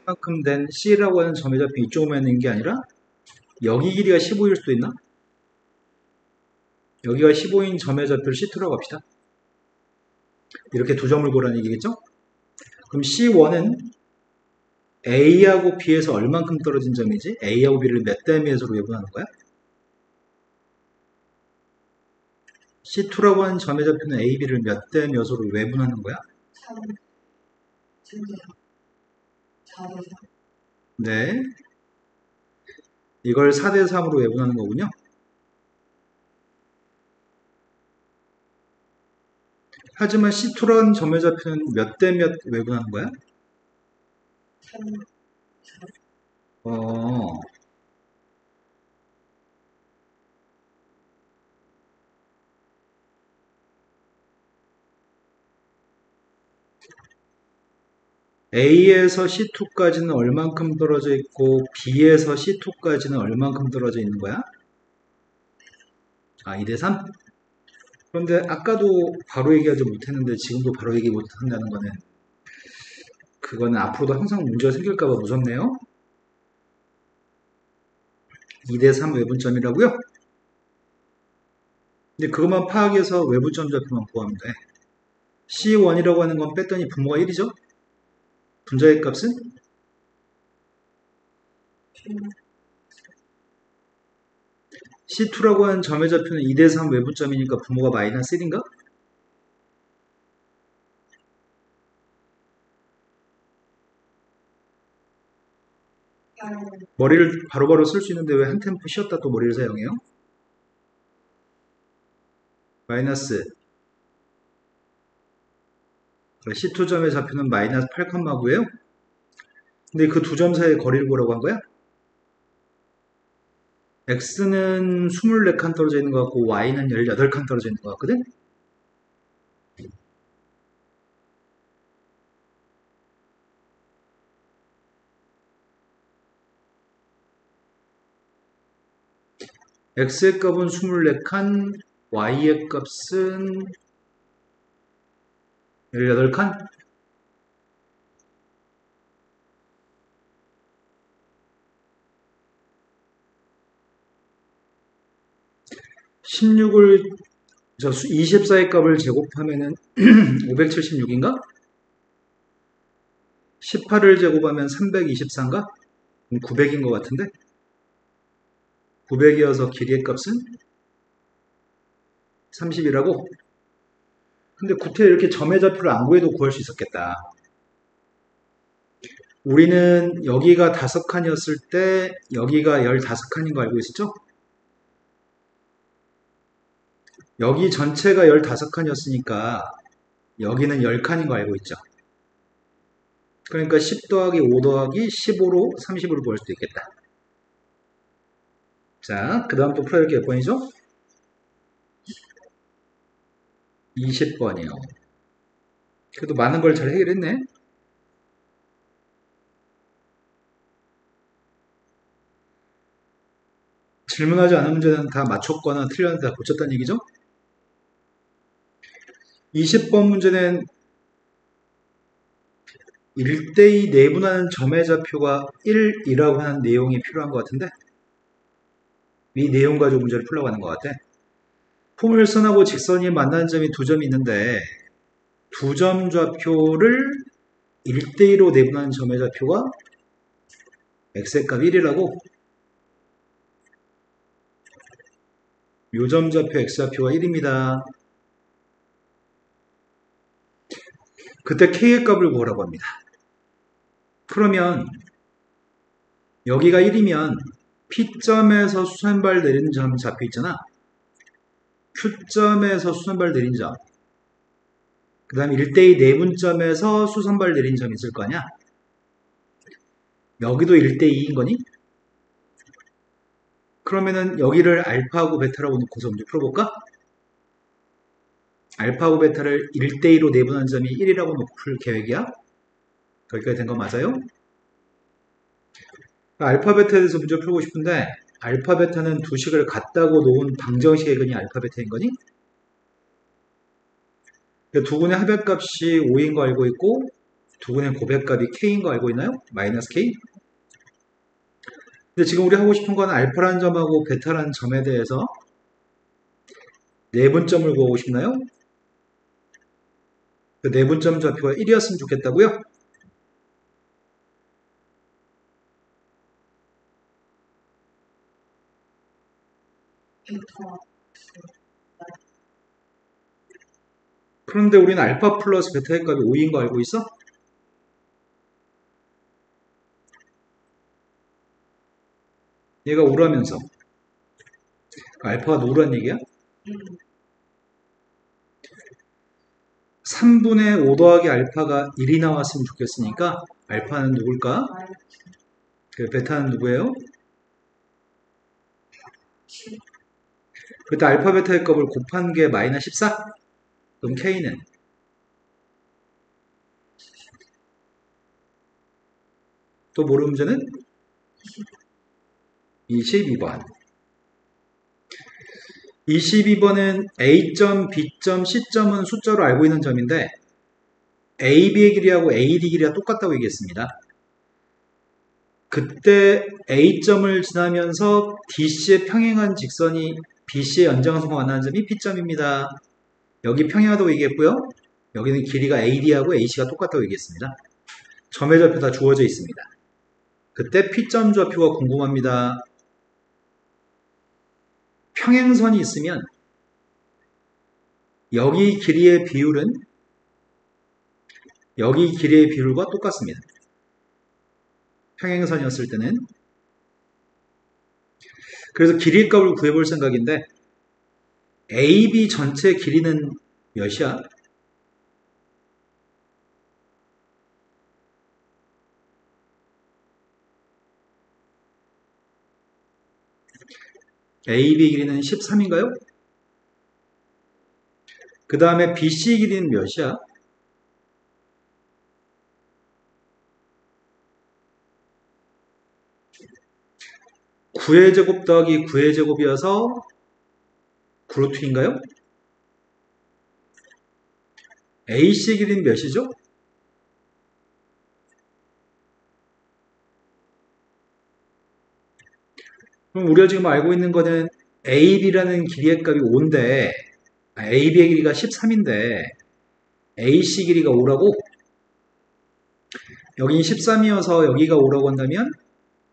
만큼 된 C라고 하는 점의 좌표 이쪽으로만 있는 게 아니라 여기 길이가 15일 수도 있나? 여기가 15인 점의 좌표를 C2라고 합시다. 이렇게 두 점을 보라는 얘기겠죠? 그럼 C1은 A하고 B에서 얼만큼 떨어진 점이지? A하고 B를 몇 대 몇으로 외분하는 거야? C2라고 하는 점의 좌표는 A, B를 몇 대 몇으로 외분하는 거야? 3, 4대 3. 네. 이걸 4대 3으로 외분하는 거군요. 하지만 C2라는 점의 좌표는 몇 대 몇 외분하는 거야? 3, 4. A에서 C2까지는 얼만큼 떨어져 있고 B에서 C2까지는 얼만큼 떨어져 있는 거야? 2대 3? 그런데 아까도 바로 얘기하지 못했는데 지금도 바로 얘기 못한다는 거는 그거는 앞으로도 항상 문제가 생길까봐 무섭네요. 2대 3 외분점이라고요? 근데 그것만 파악해서 외부점 좌표만 구하면 돼. C1이라고 하는 건 뺐더니 분모가 1이죠? 분자의 값은? C2라고 하는 점의 좌표는 2대 3 외부점이니까 분모가 마이너스 1인가? 머리를 바로바로 쓸 수 있는데 왜 한 템포 쉬었다 또 머리를 사용해요? 마이너스 C2점의 좌표는 마이너스 8,9예요? 근데 그 두 점 사이의 거리를 보라고 한 거야? X는 24칸 떨어져 있는 것 같고 Y는 18칸 떨어져 있는 것 같거든? X의 값은 24칸, Y의 값은 18칸? (16을) 24의 값을 제곱하면은 576인가? 18을 제곱하면 324인가? 900인 것 같은데? 900이어서 길이의 값은 30이라고? 근데 구태 이렇게 점의 좌표를 안 구해도 구할 수 있었겠다. 우리는 여기가 5칸이었을 때 여기가 15칸인 거 알고 있었죠? 여기 전체가 15칸이었으니까 여기는 10칸인 거 알고 있죠? 그러니까 10 더하기 5 더하기 15로 30으로 구할 수도 있겠다. 자, 그 다음 또 풀어야 될 게 몇 번이죠? 20번이요. 그래도 많은 걸 잘 해결했네. 질문하지 않은 문제는 다 맞췄거나 틀렸는데 다 고쳤다는 얘기죠? 20번 문제는 1대2 내분하는 점의 좌표가 1이라고 하는 내용이 필요한 것 같은데 이 내용 가지고 문제를 풀려고 하는 것 같아. 포물선하고 직선이 만나는 점이 두 점이 있는데 두 점 좌표를 1대2로 내분하는 점의 좌표가 x의 값 1이라고 요 점 좌표 x좌표가 1입니다. 그때 k의 값을 구하라고 합니다. 그러면 여기가 1이면 P점에서 수선발 내리는 점 좌표 있잖아. Q점에서 수선발 내린 점. 그 다음에 1대2 내분점에서 수선발 내린 점 있을 거 아니야? 여기도 1대2인 거니? 그러면은 여기를 알파하고 베타라고 놓고서 문제 풀어볼까? 알파하고 베타를 1대2로 내분한 점이 1이라고 놓고 풀 계획이야? 거기까지 된 거 맞아요? 알파 베타에 대해서 문제 풀고 싶은데 알파 베타는 두 식을 같다고 놓은 방정식의 근이 알파 베타인 거니? 두 분의 합의값이 5인 거 알고 있고 두근의 고백값이 k인 거 알고 있나요? 마이너스 k. 근데 지금 우리 하고 싶은 건 알파라는 점하고 베타라는 점에 대해서 내분점을 구하고 싶나요? 그 내분점 좌표가 1이었으면 좋겠다고요? 베타 그런데 우리는 알파 플러스 베타의 값이 5인 거 알고 있어? 얘가 5라면서 알파가 노란 얘기야? 3분의 5 더하기 알파가 1이 나왔으면 좋겠으니까 알파는 누굴까? 그 베타는 누구예요? 그때 알파 베타의 값을 곱한 게 마이너스 14? 그럼 k는? 또 모르는 문제는? 22번. 22번은 A점, B점, C점은 숫자로 알고 있는 점인데 AB의 길이하고 AD 길이가 똑같다고 얘기했습니다. 그때 A점을 지나면서 DC에 평행한 직선이 BC의 연장선과 만나는 점이 P점입니다. 여기 평행하다고 얘기했고요. 여기는 길이가 AD하고 AC가 똑같다고 얘기했습니다. 점의 좌표 다 주어져 있습니다. 그때 P점 좌표가 궁금합니다. 평행선이 있으면 여기 길이의 비율은 여기 길이의 비율과 똑같습니다. 평행선이었을 때는. 그래서 길이의 값을 구해볼 생각인데 AB 전체 길이는 몇이야? AB 길이는 13인가요? 그 다음에 BC 길이는 몇이야? (9의 제곱) 더하기 (9의 제곱이어서) 루트인가요? AC 길이는 몇이죠? 그럼 우리가 지금 알고 있는 거는 AB라는 길이의 값이 5인데 AB의 길이가 13인데 AC 길이가 5라고? 여긴 13이어서 여기가 5라고 한다면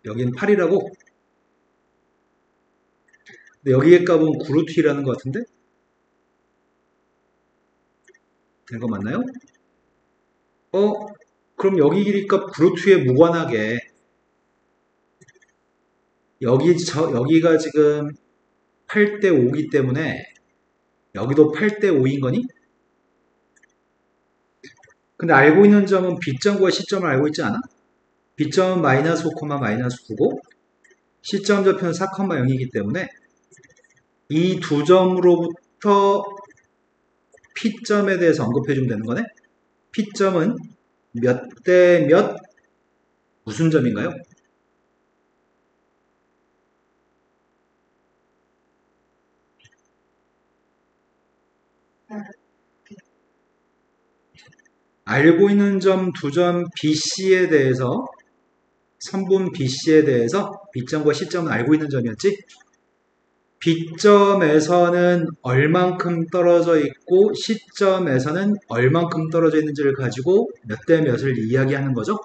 여긴 8이라고? 근데 여기의 값은 9루트라는 것 같은데? 된 거 맞나요? 그럼 여기 길이 값 9루트에 무관하게 여기가 지금 8대 5기 때문에 여기도 8대 5인 거니? 근데 알고 있는 점은 B점과 C점을 알고 있지 않아? B점은 마이너스 5, 마이너스 9고 C점 좌표는 4, 0이기 때문에 이 두 점으로부터 P점에 대해서 언급해주면 되는 거네? P점은 몇 대 몇 무슨 점인가요? 알고 있는 점 두 점 BC에 대해서 선분 BC에 대해서 B점과 C점은 알고 있는 점이었지? B점에서는 얼만큼 떨어져 있고 C점에서는 얼만큼 떨어져 있는지를 가지고 몇 대 몇을 이야기하는 거죠?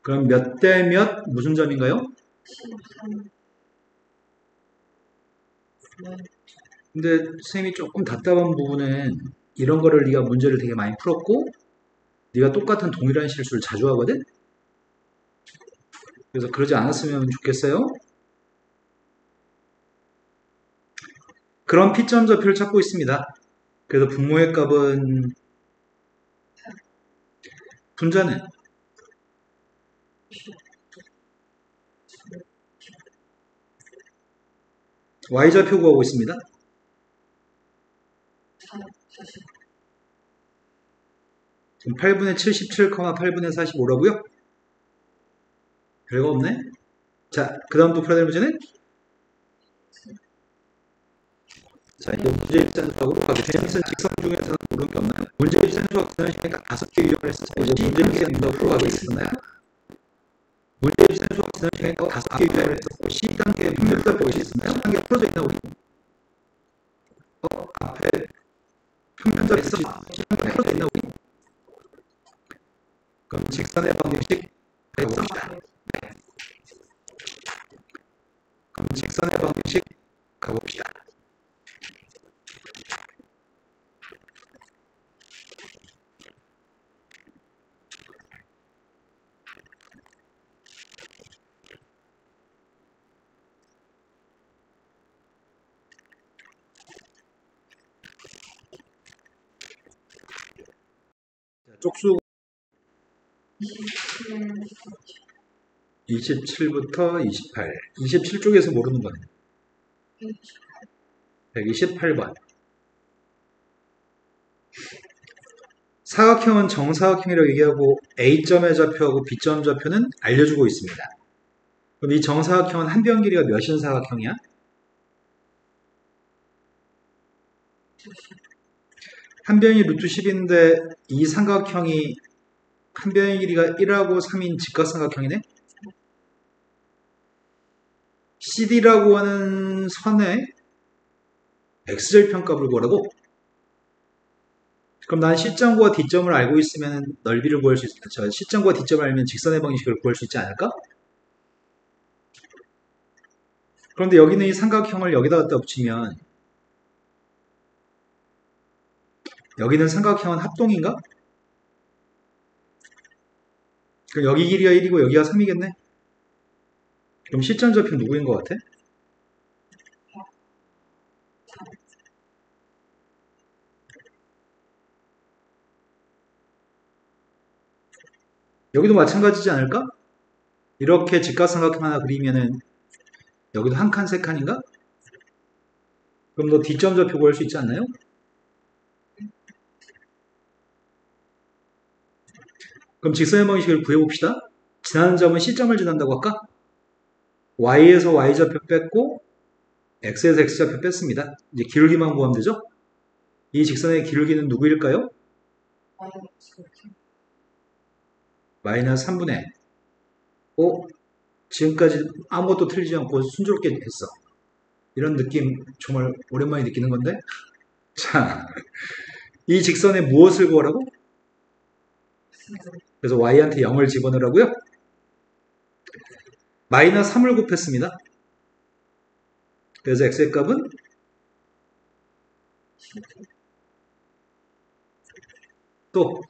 그럼 몇 대 몇 무슨 점인가요? 13 근데 선생님이 조금 답답한 부분은 이런 거를 네가 문제를 되게 많이 풀었고 네가 똑같은 동일한 실수를 자주 하거든? 그래서 그러지 않았으면 좋겠어요. 그런 P점 좌표를 찾고 있습니다. 그래서 분모의 값은 분자는 Y좌표 구하고 있습니다. 40 지금 8분의 77, 8분의 45라고요? 별거 없네. 자, 그 다음 또 풀어야 될 문제는 자, 이제 문제일산 수학으로 가겠습니다. 직선 중에서는 모르는 게 없나요? 문제일산 수학 지난 시간에 딱 5개 유형을 했었어요. 이제 문제일산 수학으로 가겠습니다. 문제일산 수학 지난 시간에 딱 5개 유형을 했었고 C단계 평면도 볼 수 있었나요? C단계 풀어져 있나 우리? 앞에 평면도 했어. C단계 풀어져 있나 우리? 그럼 직선의 방정식 가봅시다. 네. 그럼 직선의 방정식 가봅시다. 쪽수 27부터 28. 27쪽에서 모르는 거네. 128번. 사각형은 정사각형이라고 얘기하고 A점의 좌표하고 B점 좌표는 알려주고 있습니다. 그럼 이 정사각형은 한 변 길이가 몇인 사각형이야? 한 변이 루트 10인데 이 삼각형이 한 변의 길이가 1하고 3인 직각삼각형이네? CD라고 하는 선의 X절편값을 구하라고? 그럼 난 C점과 D점을 알고 있으면 넓이를 구할 수 있죠. C점과 D점을 알면 직선의 방정식을 구할 수 있지 않을까? 그런데 여기는 이 삼각형을 여기다 갖다 붙이면 여기는 삼각형은 합동인가? 그럼 여기 길이가 1이고 여기가 3이겠네? 그럼 C점 좌표 누구인 것 같아? 여기도 마찬가지지 않을까? 이렇게 직각삼각형 하나 그리면은 여기도 한 칸, 세 칸인가? 그럼 너 D점 좌표 구할 수 있지 않나요? 그럼 직선의 방식을 구해봅시다. 지나는 점은 C점을 지난다고 할까? Y에서 Y좌표 뺐고 X에서 X좌표 뺐습니다. 이제 기울기만 구하면 되죠? 이 직선의 기울기는 누구일까요? 마이너스 3분의 5. 지금까지 아무것도 틀리지 않고 순조롭게 했어. 이런 느낌 정말 오랜만에 느끼는 건데. 자, 이 직선에 무엇을 구하라고? 그래서 Y한테 0을 집어넣으라고요? 마이너스 3을 곱했습니다. 그래서 X의 값은 또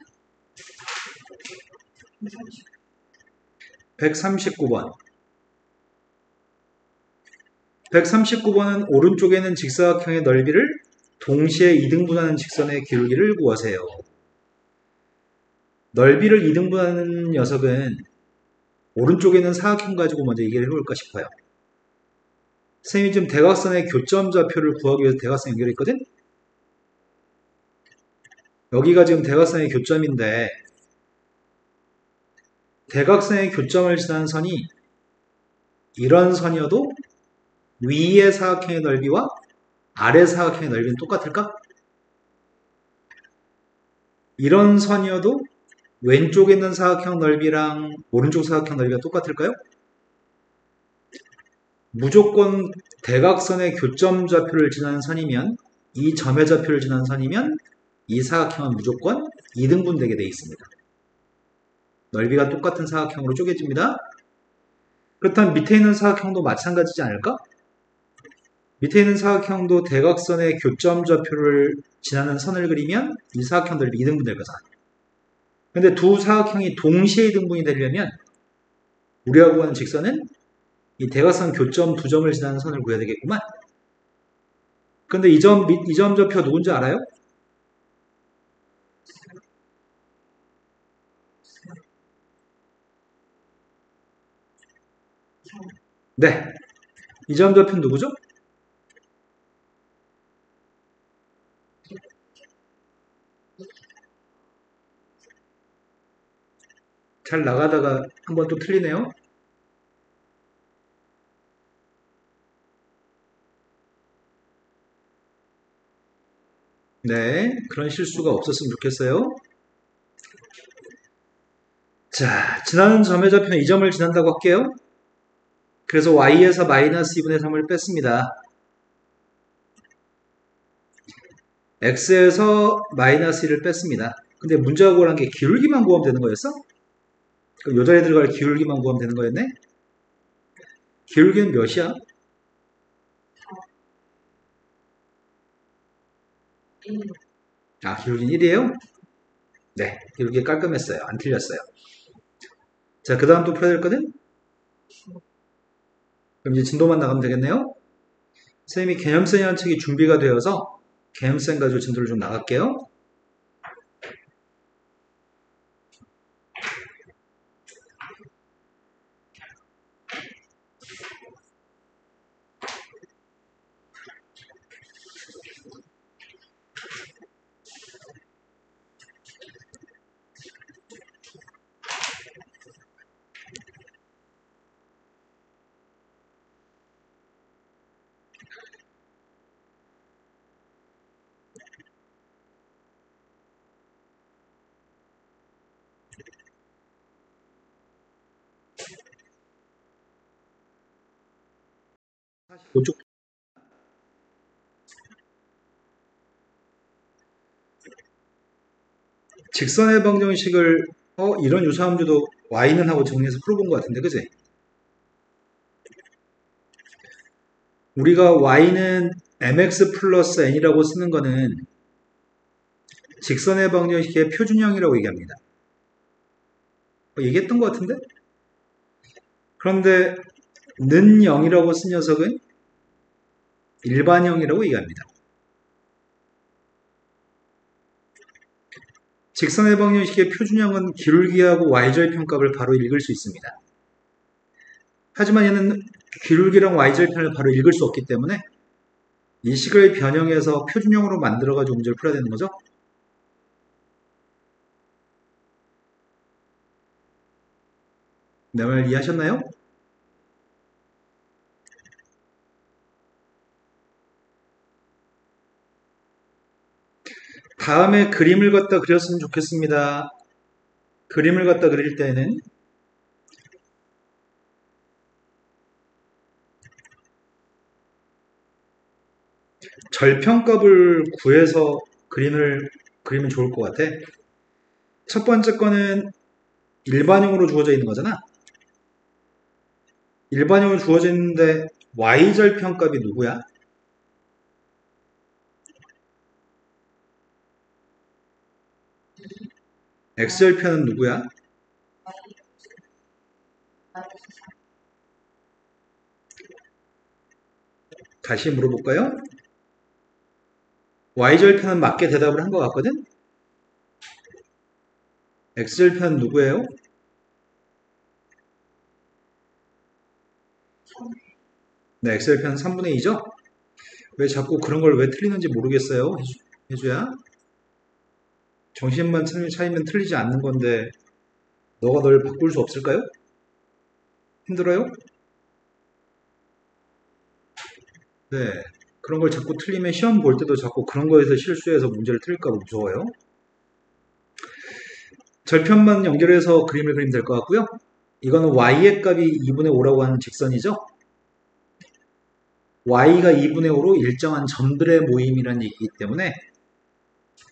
139번. 139번은 오른쪽에는 직사각형의 넓이를 동시에 2등분하는 직선의 기울기를 구하세요. 넓이를 2등분하는 녀석은 오른쪽에는 사각형 가지고 먼저 얘기를 해볼까 싶어요. 선생님이 지금 대각선의 교점 좌표를 구하기 위해서 대각선 연결했거든? 여기가 지금 대각선의 교점인데 대각선의 교점을 지나는 선이 이런 선이어도 위의 사각형의 넓이와 아래 사각형의 넓이는 똑같을까? 이런 선이어도 왼쪽에 있는 사각형 넓이랑 오른쪽 사각형 넓이가 똑같을까요? 무조건 대각선의 교점 좌표를 지나는 선이면 이 점의 좌표를 지나는 선이면 이 사각형은 무조건 2등분 되게 되어 있습니다. 넓이가 똑같은 사각형으로 쪼개집니다. 그렇다면 밑에 있는 사각형도 마찬가지지 않을까? 밑에 있는 사각형도 대각선의 교점 좌표를 지나는 선을 그리면 이 사각형 넓이 2등분 될 거잖아. 근데 두 사각형이 동시에 2등분이 되려면 우리가 구하는 직선은 이 대각선 교점 두 점을 지나는 선을 구해야 되겠구만. 근데 이 점 좌표가 누군지 알아요? 네. 이 점 좌표는 누구죠? 잘 나가다가 한번 또 틀리네요. 네, 그런 실수가 없었으면 좋겠어요. 자, 지나는 점의 좌표는 이 점을 지난다고 할게요. 그래서 y에서 마이너스 2분의 3을 뺐습니다. x에서 마이너스 1을 뺐습니다. 근데 문제가 구하는 게 기울기만 구하면 되는 거였어? 그럼 요 자리에 들어갈 기울기만 구하면 되는 거였네? 기울기는 몇이야? 1. 아, 기울기는 1이에요? 네, 기울기 깔끔했어요. 안 틀렸어요. 자, 그 다음 또 풀어야 될 거는? 그럼 이제 진도만 나가면 되겠네요? 선생님이 개념센이라는 책이 준비가 되어서 개념센 가지고 진도를 좀 나갈게요. 그쪽 직선의 방정식을 이런 유사함들도 y는 하고 정리해서 풀어본 것 같은데 그지? 우리가 y는 mx 플러스 n이라고 쓰는 거는 직선의 방정식의 표준형이라고 얘기합니다. 얘기했던 것 같은데? 그런데 는 0이라고 쓴 녀석은 일반형이라고 얘기합니다. 직선의 방정식의 표준형은 기울기하고 y절편값을 바로 읽을 수 있습니다. 하지만 얘는 기울기랑 y절편을 바로 읽을 수 없기 때문에 이 식을 변형해서 표준형으로 만들어가지고 문제를 풀어야 되는 거죠. 내 말 이해하셨나요? 다음에 그림을 갖다 그렸으면 좋겠습니다. 그림을 갖다 그릴 때는 절편값을 구해서 그리면 좋을 것 같아. 첫 번째 거는 일반형으로 주어져 있는 거잖아. 일반형으로 주어져 있는데 y절편값이 누구야? x절편은 누구야? 다시 물어볼까요? y절편은 맞게 대답을 한 것 같거든? x절편은 누구예요? 네, x절편은 3분의 2죠? 왜 자꾸 그런 걸 왜 틀리는지 모르겠어요. 해주야. 정신만 차리면 틀리지 않는 건데 너가 널 바꿀 수 없을까요? 힘들어요? 네. 그런 걸 자꾸 틀리면 시험 볼 때도 자꾸 그런 거에서 실수해서 문제를 틀릴까 봐 무서워요. 절편만 연결해서 그림을 그리면 될 것 같고요. 이거는 y의 값이 2분의 5라고 하는 직선이죠. y가 2분의 5로 일정한 점들의 모임이라는 얘기이기 때문에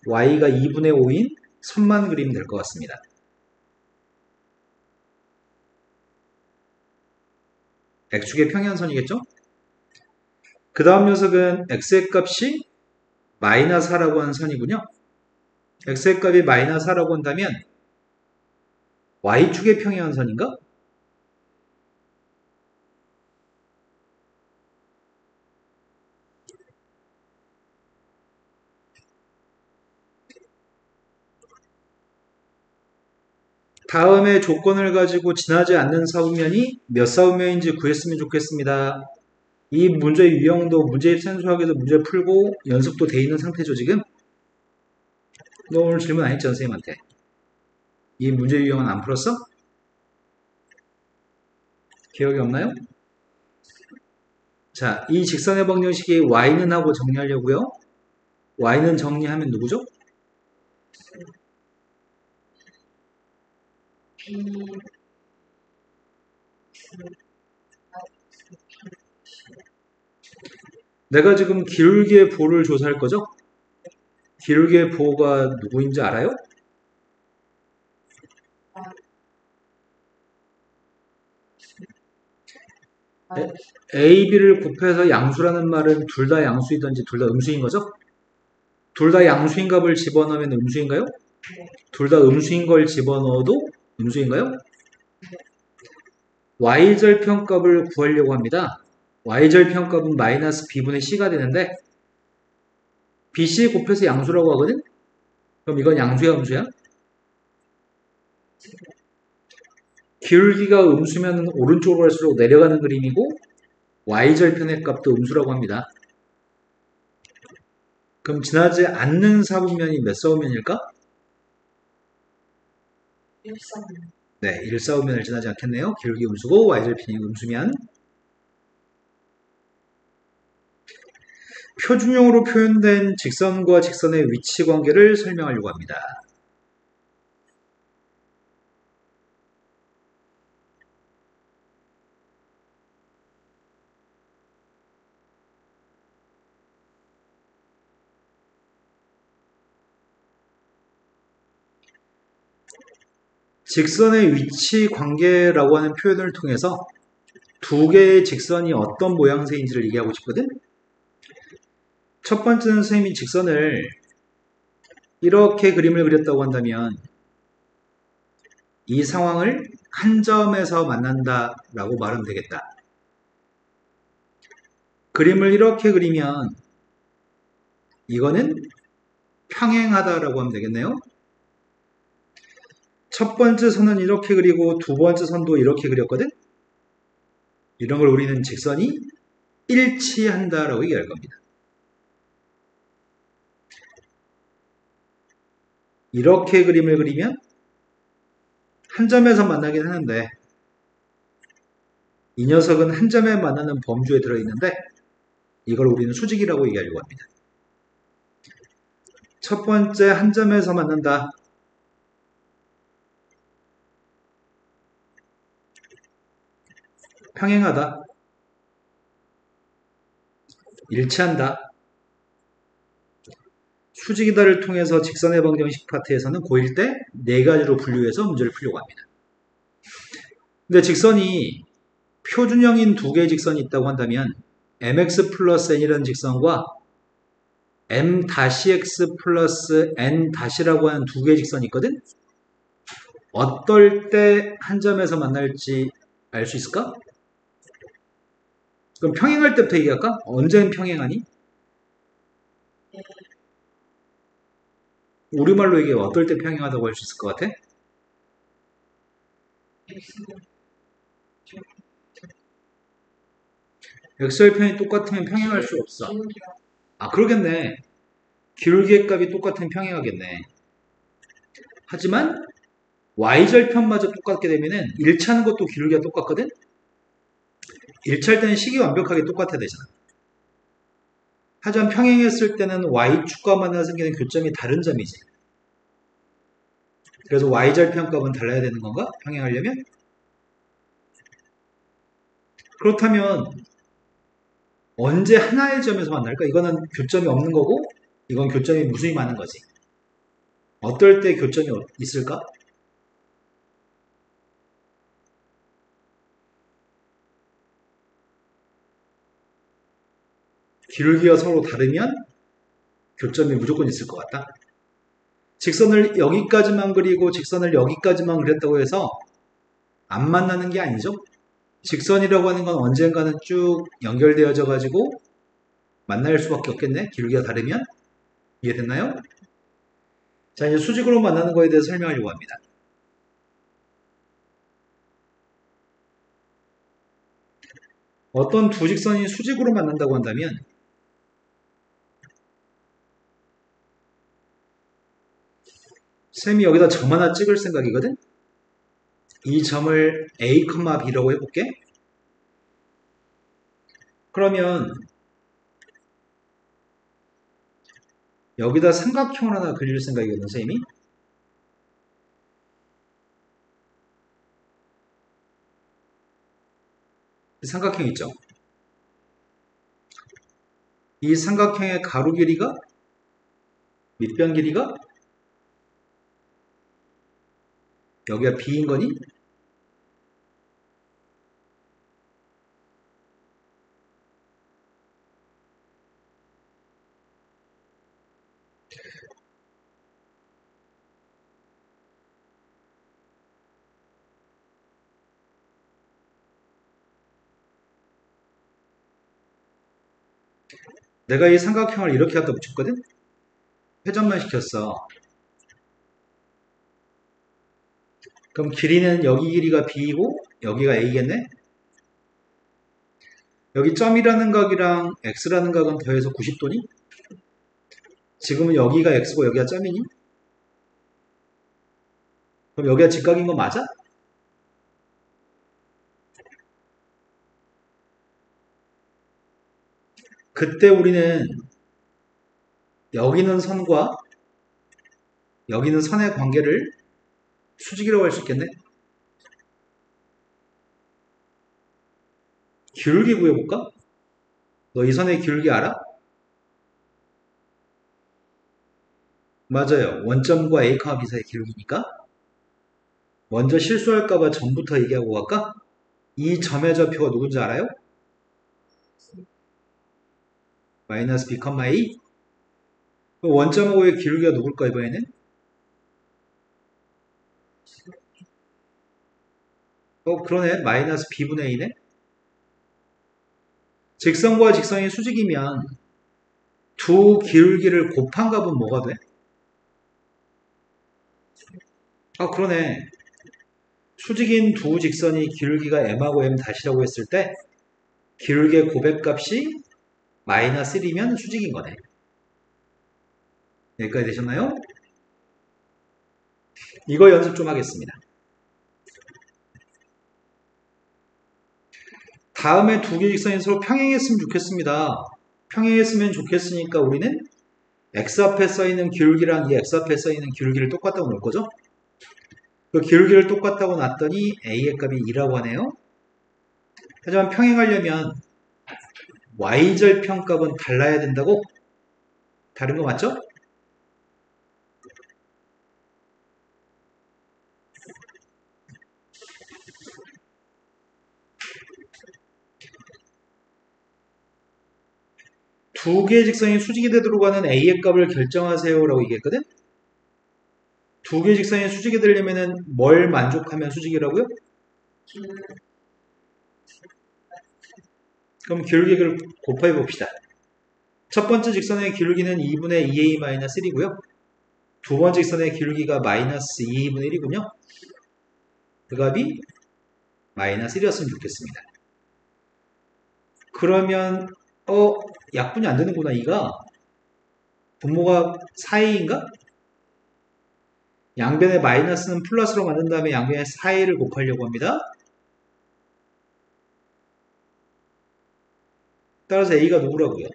y가 2분의 5인 선만 그리면 될 것 같습니다. x축의 평행선이겠죠? 그 다음 녀석은 x의 값이 마이너스 4라고 하는 선이군요. x의 값이 마이너스 4라고 한다면 y축의 평행선인가? 다음에 조건을 가지고 지나지 않는 사분면이 몇 사분면인지 구했으면 좋겠습니다. 이 문제의 유형도 문제입 생소하게도 문제 풀고 연습도 돼 있는 상태죠 지금? 너 오늘 질문 안 했죠 선생님한테? 이 문제 유형은 안 풀었어? 기억이 없나요? 자, 이 직선의 방정식이 y는 하고 정리하려고요. y는 정리하면 누구죠? B, 내가 지금 기울기의 보를 조사할 거죠? 기울기의 보가 누구인지 알아요? A, B를 곱해서 양수라는 말은 둘 다 양수이든지 둘 다 음수인 거죠? 둘 다 양수인 값을 집어넣으면 음수인가요? 둘 다 음수인 걸 집어넣어도 음수인가요? y절편값을 구하려고 합니다. y절편값은 마이너스 b분의 c가 되는데 bc 곱해서 양수라고 하거든? 그럼 이건 양수야 음수야? 기울기가 음수면 오른쪽으로 갈수록 내려가는 그림이고 y절편의 값도 음수라고 합니다. 그럼 지나지 않는 사분면이 몇 사분면일까? 1사분, 네, 1사분면을 지나지 않겠네요. 기울기 음수고 y절편이 음수면 표준형으로 표현된 직선과 직선의 위치 관계를 설명하려고 합니다. 직선의 위치 관계라고 하는 표현을 통해서 두 개의 직선이 어떤 모양새인지를 얘기하고 싶거든? 첫 번째는 선생님이 직선을 이렇게 그림을 그렸다고 한다면 이 상황을 한 점에서 만난다 라고 말하면 되겠다. 그림을 이렇게 그리면 이거는 평행하다 라고 하면 되겠네요. 첫 번째 선은 이렇게 그리고 두 번째 선도 이렇게 그렸거든? 이런 걸 우리는 직선이 일치한다 라고 얘기할 겁니다. 이렇게 그림을 그리면 한 점에서 만나긴 하는데 이 녀석은 한 점에 만나는 범주에 들어있는데 이걸 우리는 수직이라고 얘기하려고 합니다. 첫 번째 한 점에서 만난다. 평행하다. 일치한다. 수직이다를 통해서 직선의 방정식 파트에서는 고1 때 네 가지로 분류해서 문제를 풀려고 합니다. 근데 직선이 표준형인 두 개의 직선이 있다고 한다면 mx 플러스 n이라는 직선과 m-x 플러스 n-라고 하는 두 개의 직선이 있거든? 어떨 때 한 점에서 만날지 알 수 있을까? 그럼 평행할 때부터 얘기할까? 언제는 평행하니? 우리말로 얘기해 어떨 때 평행하다고 할 수 있을 것 같아? x절편이 똑같으면 평행할 수 없어. 아, 그러겠네. 기울기의 값이 똑같으면 평행하겠네. 하지만 y절편마저 똑같게 되면은 일치하는 것도 기울기가 똑같거든? 일치할 때는 식이 완벽하게 똑같아야 되잖아. 하지만 평행했을 때는 y축과 만나 생기는 교점이 다른 점이지. 그래서 y절편 값은 달라야 되는 건가? 평행하려면? 그렇다면 언제 하나의 점에서 만날까? 이거는 교점이 없는 거고 이건 교점이 무수히 많은 거지. 어떨 때 교점이 있을까? 기울기가 서로 다르면 교점이 무조건 있을 것 같다. 직선을 여기까지만 그리고 직선을 여기까지만 그렸다고 해서 안 만나는 게 아니죠. 직선이라고 하는 건 언젠가는 쭉 연결되어져 가지고 만날 수밖에 없겠네. 기울기가 다르면. 이해됐나요? 자, 이제 수직으로 만나는 거에 대해서 설명하려고 합니다. 어떤 두 직선이 수직으로 만난다고 한다면 쌤이 여기다 점 하나 찍을 생각이거든? 이 점을 A, B라고 해볼게. 그러면 여기다 삼각형을 하나 그릴 생각이거든요, 선생님이. 삼각형 있죠? 이 삼각형의 가로 길이가 밑변 길이가 여기가 b인 거니? 내가 이 삼각형을 이렇게 갖다 붙였거든? 회전만 시켰어. 그럼 길이는 여기 길이가 b이고 여기가 a겠네? 여기 점이라는 각이랑 x라는 각은 더해서 90도니? 지금은 여기가 x고 여기가 점이니? 그럼 여기가 직각인 거 맞아? 그때 우리는 여기는 선과 여기는 선의 관계를 수직이라고 할 수 있겠네? 기울기 구해볼까? 너 이 선의 기울기 알아? 맞아요. 원점과 A, B 사이의 기울기니까. 먼저 실수할까봐 전부터 얘기하고 갈까? 이 점의 좌표가 누군지 알아요? 마이너스 B, A? 원점하고의 기울기가 누굴까 이번에는? 그러네. 마이너스 B분의 A네. 직선과 직선이 수직이면 두 기울기를 곱한 값은 뭐가 돼? 그러네. 수직인 두 직선이 기울기가 m하고 m 다시라고 했을 때 기울기의 고백값이 마이너스 1이면 수직인 거네. 여기까지 되셨나요? 이거 연습 좀 하겠습니다. 다음에 두 개 직선이 서로 평행했으면 좋겠습니다. 평행했으면 좋겠으니까 우리는 x 앞에 써있는 기울기랑 이 x 앞에 써있는 기울기를 똑같다고 놓을 거죠? 그 기울기를 똑같다고 놨더니 a의 값이 2라고 하네요. 하지만 평행하려면 y절평값은 달라야 된다고? 다른 거 맞죠? 두 개의 직선이 수직이 되도록 하는 a의 값을 결정하세요 라고 얘기했거든? 두 개의 직선이 수직이 되려면 뭘 만족하면 수직이라고요? 그럼 기울기를 곱해 봅시다. 첫 번째 직선의 기울기는 2분의 2a-1이고요. 두 번째 직선의 기울기가 마이너스 2분의 1이군요. 그 값이 마이너스 1이었으면 좋겠습니다. 그러면 약분이 안 되는구나. 이가 분모가 4a인가? 양변의 마이너스는 플러스로 만든 다음에 양변의 4a를 곱하려고 합니다. 따라서 a가 누구라고요?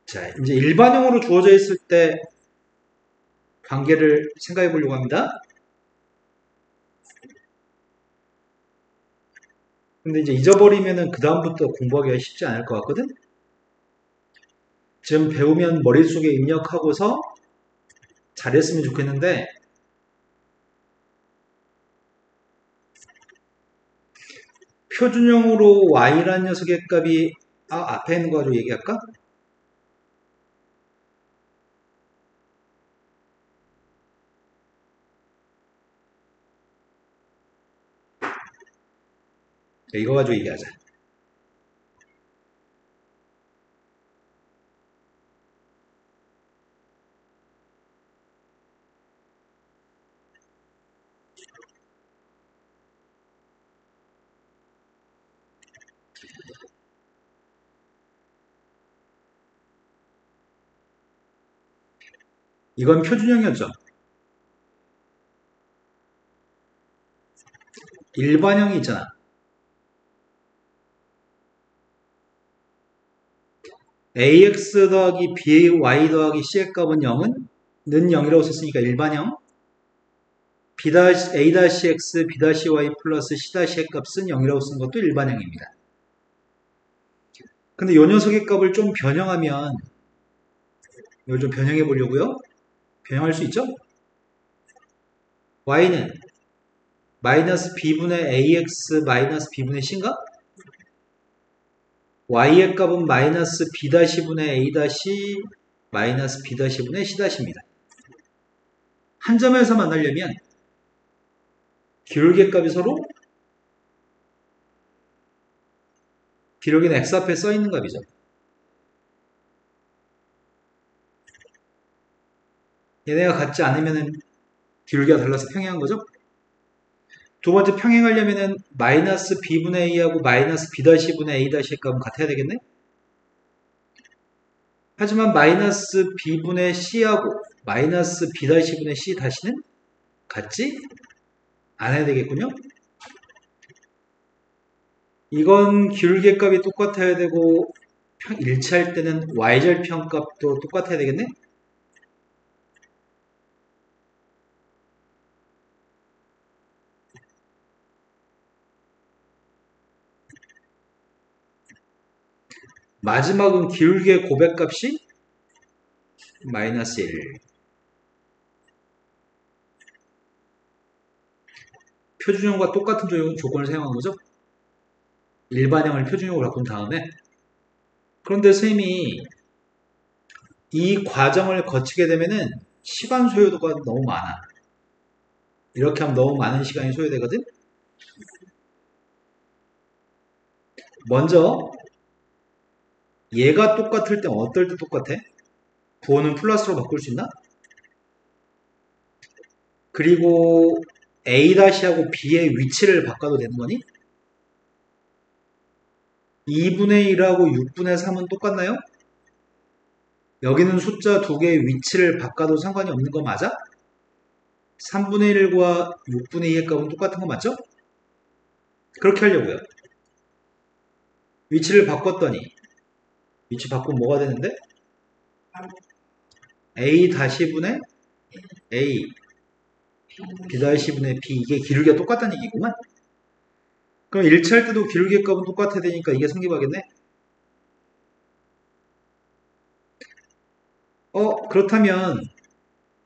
자, 이제 일반형으로 주어져 있을 때 관계를 생각해 보려고 합니다. 근데 이제 잊어버리면은 그 다음부터 공부하기가 쉽지 않을 것 같거든? 지금 배우면 머릿속에 입력하고서 잘했으면 좋겠는데 표준형으로 y라는 녀석의 값이 앞에 있는 거 가지고 얘기할까? 이거 가지고 얘기하자. 이건 표준형이었죠. 일반형이 있잖아. ax 더하기 by 더하기 c의 값은 0은 는 0이라고 썼으니까 일반형. a-x b-y 플러스 c-의 값은 0이라고 쓴 것도 일반형입니다. 근데 이 녀석의 값을 좀 변형하면 이걸 좀 변형해 보려고요. 변형할 수 있죠? y는 마이너스 b분의 ax 마이너스 b분의 c인가? y의 값은 마이너스 b-분의 a- 마이너스 b-분의 c-입니다. 한 점에서 만나려면 기울기 값이 서로 기울기는 x 앞에 써있는 값이죠. 얘네가 같지 않으면 기울기가 달라서 평행한 거죠. 두 번째 평행하려면 마이너스 b분의 a하고 마이너스 b-분의 a- 의 값은 같아야 되겠네? 하지만 마이너스 b분의 c하고 마이너스 b-분의 c-는 같지 않아야 되겠군요. 이건 기울기 값이 똑같아야 되고 일치할 때는 y절편 값도 똑같아야 되겠네? 마지막은 기울기의 고백값이 마이너스 1. 표준형과 똑같은 조건을 사용한 거죠. 일반형을 표준형으로 바꾼 다음에 그런데 선생님이 이 과정을 거치게 되면은 시간 소요도가 너무 많아. 이렇게 하면 너무 많은 시간이 소요되거든. 먼저 얘가 똑같을 때 어떨 때 똑같아? 부호는 플러스로 바꿀 수 있나? 그리고 A-하고 B의 위치를 바꿔도 되는 거니? 2분의 1하고 6분의 3은 똑같나요? 여기는 숫자 두 개의 위치를 바꿔도 상관이 없는 거 맞아? 3분의 1과 6분의 2의 값은 똑같은 거 맞죠? 그렇게 하려고요. 위치를 바꿨더니 위치 바꾸면 뭐가 되는데? A-분의 A B-분의 B 이게 기울기가 똑같다는 얘기구만. 그럼 일치할 때도 기울기 값은 똑같아야 되니까 이게 성립하겠네. 그렇다면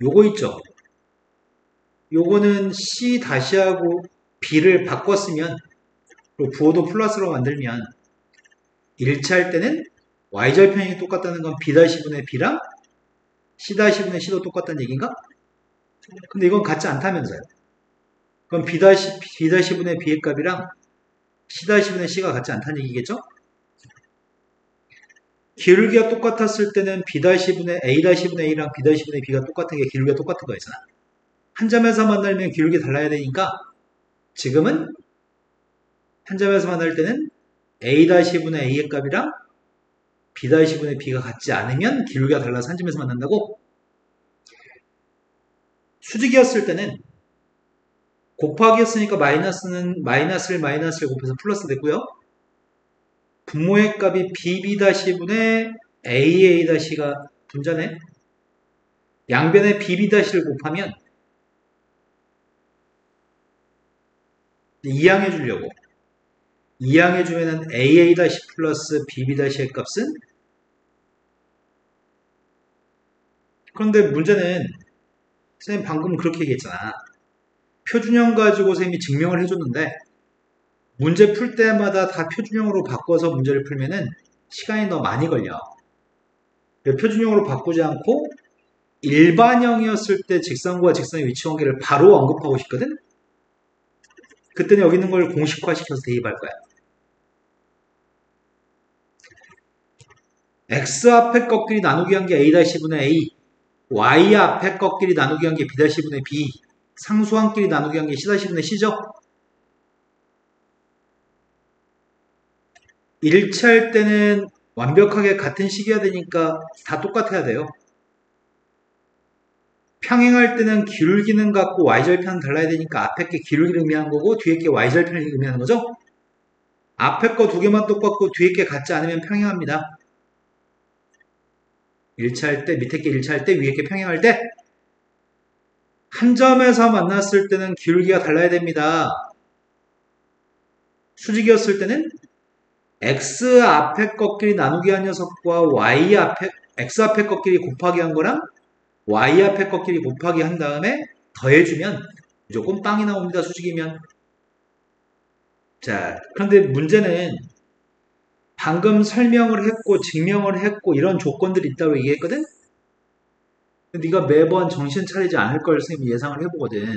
요거 있죠. 요거는 C-하고 B를 바꿨으면 그리고 부호도 플러스로 만들면 일치할 때는 Y절편이 똑같다는 건 B-분의 B랑 C-분의 C도 똑같다는 얘기인가? 근데 이건 같지 않다면서요. 그럼 B-분의 B의 값이랑 C-분의 C가 같지 않다는 얘기겠죠? 기울기가 똑같았을 때는 B-분의 A-분의 A랑 B-분의 B가 똑같은 게 기울기가 똑같은 거였잖아. 한 점에서 만나면 기울기 달라야 되니까 지금은 한 점에서 만날 때는 A-분의 A의 값이랑 B-분의 B가 같지 않으면 기울기가 달라서 한 점에서 만난다고? 수직이었을 때는 곱하기였으니까 마이너스를 곱해서 플러스 됐고요. 분모의 값이 BB-분의 AA-가 분자네. 양변에 BB-를 곱하면 이항해 주려고 이항해 주면은 AA- 플러스 BB-의 값은 그런데 문제는 선생님 방금 그렇게 얘기했잖아. 표준형 가지고 선생님이 증명을 해줬는데 문제 풀 때마다 다 표준형으로 바꿔서 문제를 풀면은 시간이 더 많이 걸려. 표준형으로 바꾸지 않고 일반형이었을 때 직선과 직선의 위치 관계를 바로 언급하고 싶거든? 그때는 여기 있는 걸 공식화시켜서 대입할 거야. x 앞에 꺾기리 나누기 한 게 a-분의 a, y 앞에 꺾기리 나누기 한 게 b-분의 b, 상수항끼리 나누기 한 게 c-분의 c죠? 일치할 때는 완벽하게 같은 식이어야 되니까 다 똑같아야 돼요. 평행할 때는 기울기는 같고 y절편은 달라야 되니까 앞에 게 기울기를 의미하는 거고 뒤에 게 y절편을 의미하는 거죠. 앞에 거 두 개만 똑같고 뒤에 게 같지 않으면 평행합니다. 일치할 때, 밑에 게 일치할 때, 위에 게 평행할 때 한 점에서 만났을 때는 기울기가 달라야 됩니다. 수직이었을 때는 x 앞에 꺾기리 나누기 한 녀석과 x 앞에 꺾기리 곱하기 한 거랑 y 앞에 꺾기리 곱하기 한 다음에 더해주면 무조건 빵이 나옵니다. 수직이면. 자, 그런데 문제는 방금 설명을 했고 증명을 했고 이런 조건들이 있다고 얘기했거든? 네가 매번 정신 차리지 않을 걸 선생님이 예상을 해보거든.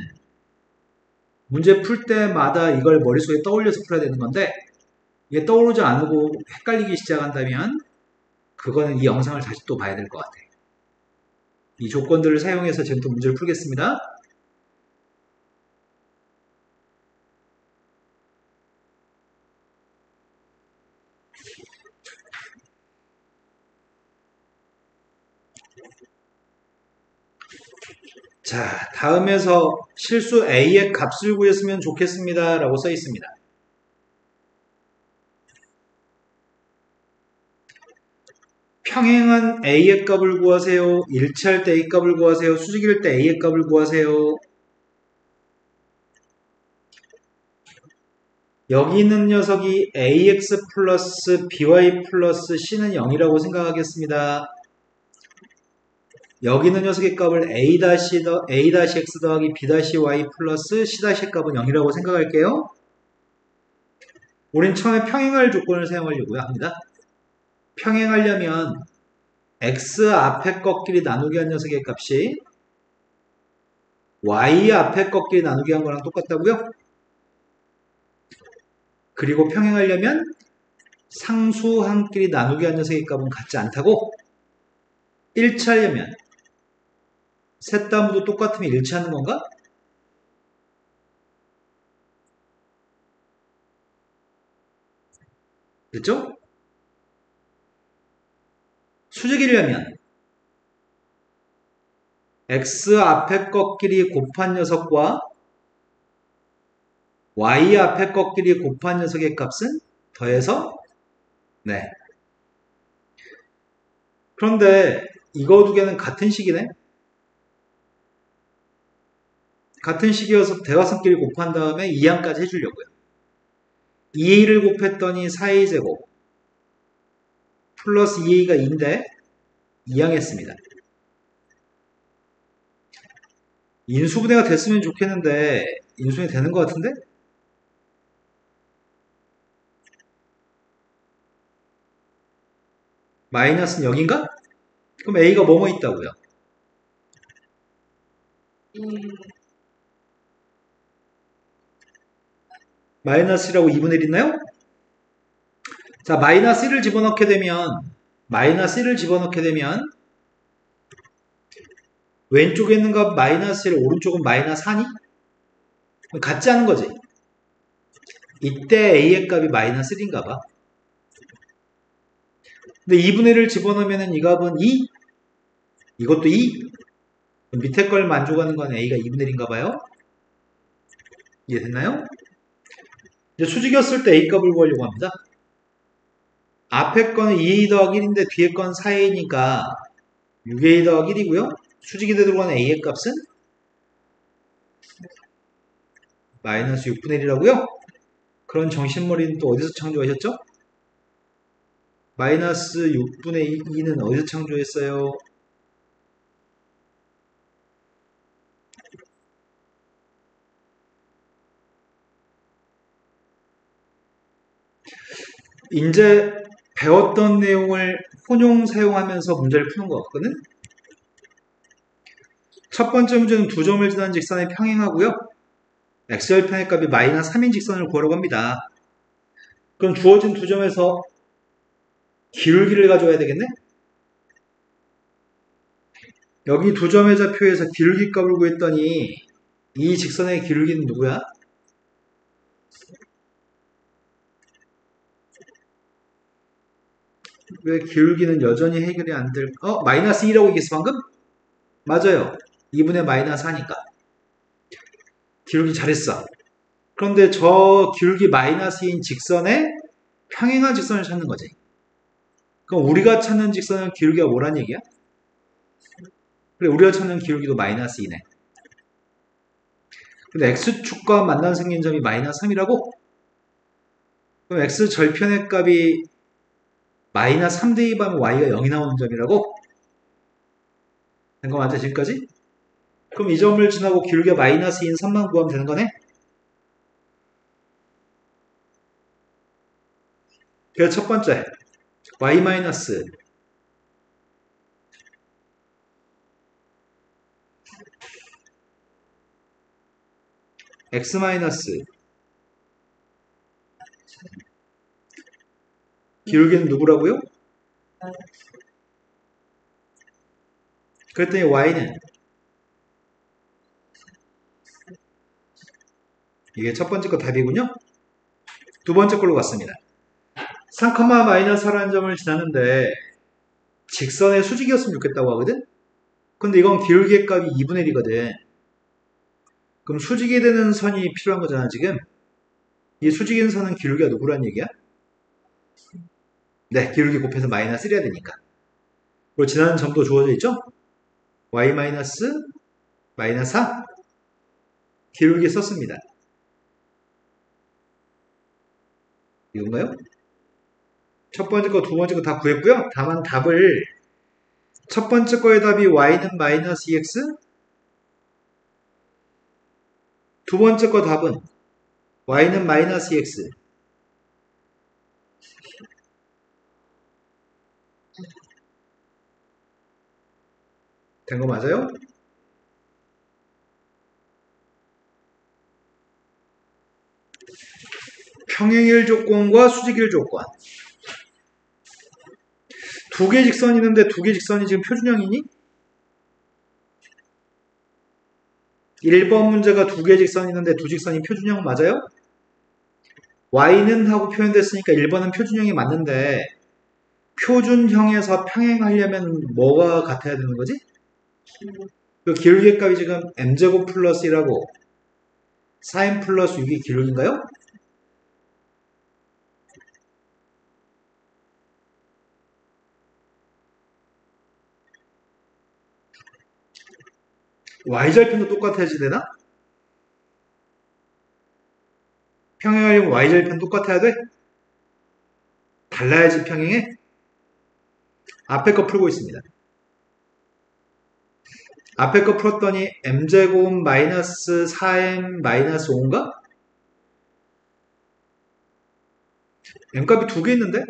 문제 풀 때마다 이걸 머릿속에 떠올려서 풀어야 되는 건데 이게 떠오르지 않고 헷갈리기 시작한다면 그거는 이 영상을 다시 또 봐야 될 것 같아. 이 조건들을 사용해서 지금 또 문제를 풀겠습니다. 자, 다음에서 실수 A의 값을 구했으면 좋겠습니다. 라고 써 있습니다. 평행한 A의 값을 구하세요. 일치할 때 A 값을 구하세요. 수직일 때 A의 값을 구하세요. 여기 있는 녀석이 AX 플러스 BY 플러스 C는 0이라고 생각하겠습니다. 여기 있는 녀석의 값을 A-X 더하기 B-Y 플러스 C-의 값은 0이라고 생각할게요. 우린 처음에 평행할 조건을 사용하려고 합니다. 평행하려면 X 앞에 꺾기리 나누기 한 녀석의 값이 Y 앞에 꺾기리 나누기 한 거랑 똑같다고요? 그리고 평행하려면 상수항끼리 나누기 한 녀석의 값은 같지 않다고? 일치하려면 셋 다 모두 똑같으면 일치하는 건가? 그렇죠? 수직이려면 x 앞에 꺾기리 곱한 녀석과 y 앞에 꺾기리 곱한 녀석의 값은 더해서 네. 그런데 이거 두 개는 같은 식이네. 같은 식이어서 대각선끼리 곱한 다음에 2항까지 해주려고요. 2a를 곱했더니 4a제곱 플러스 2a가 2인데 2항 했습니다. 인수분해가 됐으면 좋겠는데 인수분해 되는 것 같은데? 마이너스는 여긴가? 그럼 a가 뭐뭐 있다고요? 마이너스 1하고 2분의 1 있나요? 자, 마이너스 1을 집어넣게 되면 왼쪽에 있는 값 마이너스 1, 오른쪽은 마이너스 4니? 같지 않은 거지. 이때 a의 값이 마이너스 1인가 봐. 근데 2분의 1을 집어넣으면 이 값은 2, 이것도 2. 밑에 걸 만족하는 건 a가 2분의 1인가 봐요. 이해됐나요? 이제 수직이었을 때 a 값을 구하려고 합니다. 앞에 거는 2a 더하기 1인데 뒤에 건 4a니까 6a 더하기 1이고요. 수직이 들어가는 a의 값은 마이너스 6분의 1이라고요? 그런 정신머리는 또 어디서 창조하셨죠? 마이너스 6분의 2는 어디서 창조했어요? 이제 배웠던 내용을 혼용 사용하면서 문제를 푸는 것 같거든? 첫 번째 문제는 두 점을 지나는 직선에 평행하고요. x절편의 값이 마이너스 3인 직선을 구하려고 합니다. 그럼 주어진 두 점에서 기울기를 가져와야 되겠네? 여기 두 점의 좌표에서 기울기 값을 구했더니 이 직선의 기울기는 누구야? 왜 기울기는 여전히 해결이 안 될, 마이너스 2라고 얘기했어 방금? 맞아요. 2분의 마이너스 4니까. 기울기 잘했어. 그런데 저 기울기 마이너스인 직선에 평행한 직선을 찾는 거지. 그럼 우리가 찾는 직선은 기울기가 뭐란 얘기야? 그래, 우리가 찾는 기울기도 마이너스 2네. 근데 x축과 만남 생긴 점이 마이너스 3이라고? 그럼 x 절편의 값이 마이너스 3 대입하면 y가 0이 나오는 점이라고? 된 거 맞아, 지금까지? 그럼 이 점을 지나고 기울기가 마이너스 2인 3만 구하면 되는 거네? 그래서 첫 번째, y 마이너스 x 마이너스 기울기는 누구라고요? 그랬더니 y는 이게 첫 번째 거 답이군요. 두 번째 걸로 갔습니다. 3, 마이너스 4라는 점을 지났는데 직선의 수직이었으면 좋겠다고 하거든? 근데 이건 기울기의 값이 2분의 1이거든. 그럼 수직이 되는 선이 필요한 거잖아, 지금. 이 수직인 선은 기울기가 누구란 얘기야? 네, 기울기 곱해서 마이너스 1해야 되니까. 그리고 지나는 점도 주어져 있죠? y 마이너스 4 기울기 썼습니다. 이건가요? 첫 번째 거, 두 번째 거 다 구했고요. 다만 답을 첫 번째 거의 답이 y는 마이너스 2x 두 번째 거 답은 y는 마이너스 2x 된 거 맞아요? 평행일 조건과 수직일 조건 두 개 직선이 있는데 두 개 직선이 지금 표준형이니? 1번 문제가 두 개 직선이 있는데 두 직선이 표준형 맞아요? y는 하고 표현됐으니까 1번은 표준형이 맞는데 표준형에서 평행하려면 뭐가 같아야 되는 거지? 그 기울기 값이 지금 m제곱 플러스 1하고 4m 플러스 6이 기울기인가요? y절편도 똑같아야지 되나? 평행하려면 y절편 똑같아야 돼? 달라야지 평행해? 앞에 거 풀고 있습니다. 앞에 거 풀었더니 m제곱 마이너스 4m 마이너스 5인가? m값이 두 개 있는데?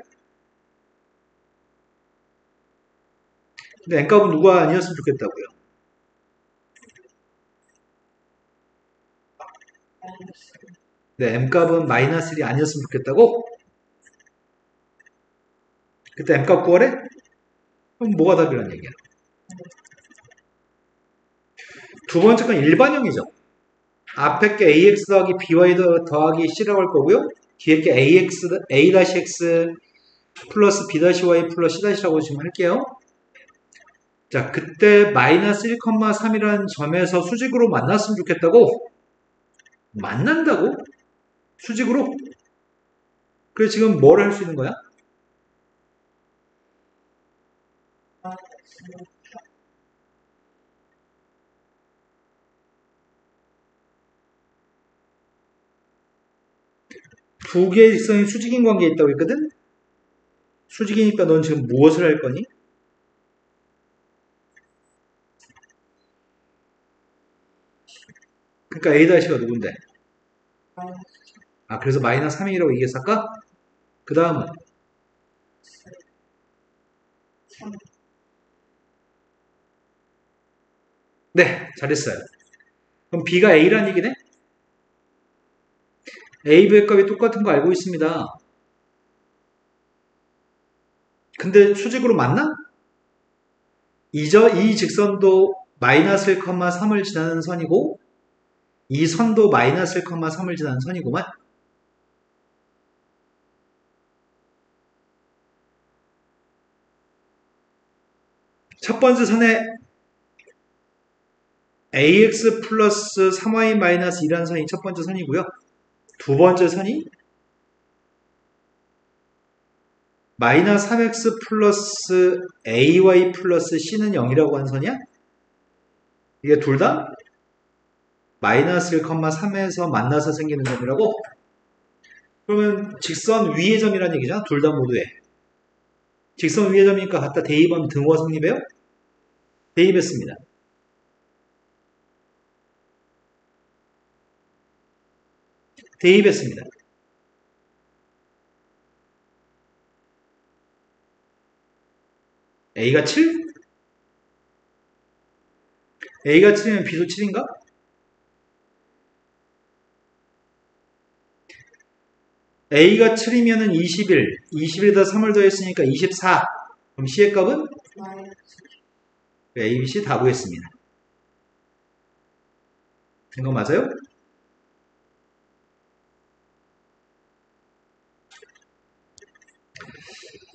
근데 m값은 누가 아니었으면 좋겠다고요. 네, m값은 마이너스 1이 아니었으면 좋겠다고? 그때 m값 구하래? 그럼 뭐가 답이란 얘기야? 두 번째 건 일반형이죠. 앞에 게 ax 더하기 by 더하기 c라고 할 거고요. 뒤에 게 a-x 플러스 b-y 플러스 c-라고 지금 할게요. 자, 그때 마이너스 1,3이라는 점에서 수직으로 만났으면 좋겠다고? 만난다고? 수직으로? 그래서 지금 뭘 할 수 있는 거야? 두 개의 직선이 수직인 관계에 있다고 했거든? 수직이니까 넌 지금 무엇을 할 거니? 그러니까 a-가 누군데? 아, 그래서 마이너스 3이라고 얘기했을까? 그 다음은 네, 잘했어요. 그럼 b가 a란 얘기네? a, b의 값이 똑같은 거 알고 있습니다. 근데 수직으로 맞나? 이 직선도 마이너스 1,3을 지나는 선이고 이 선도 마이너스 1,3을 지나는 선이구만. 첫 번째 선에 ax 플러스 3y 마이너스 2라는 선이 첫 번째 선이고요. 두 번째 선이 마이너스 3x 플러스 ay 플러스 c는 0이라고 하는 선이야? 이게 둘 다 마이너스 1,3에서 만나서 생기는 점이라고? 그러면 직선 위의 점이라는 얘기잖아. 둘 다 모두에. 직선 위의 점이니까 갖다 대입하면 등호가 성립해요? 대입했습니다. 대입했습니다. A가 7? A가 7이면 B도 7인가? A가 7이면은 21. 21에다 3을 더했으니까 24. 그럼 C의 값은? A, B, C 다 구했습니다. 이거 맞아요?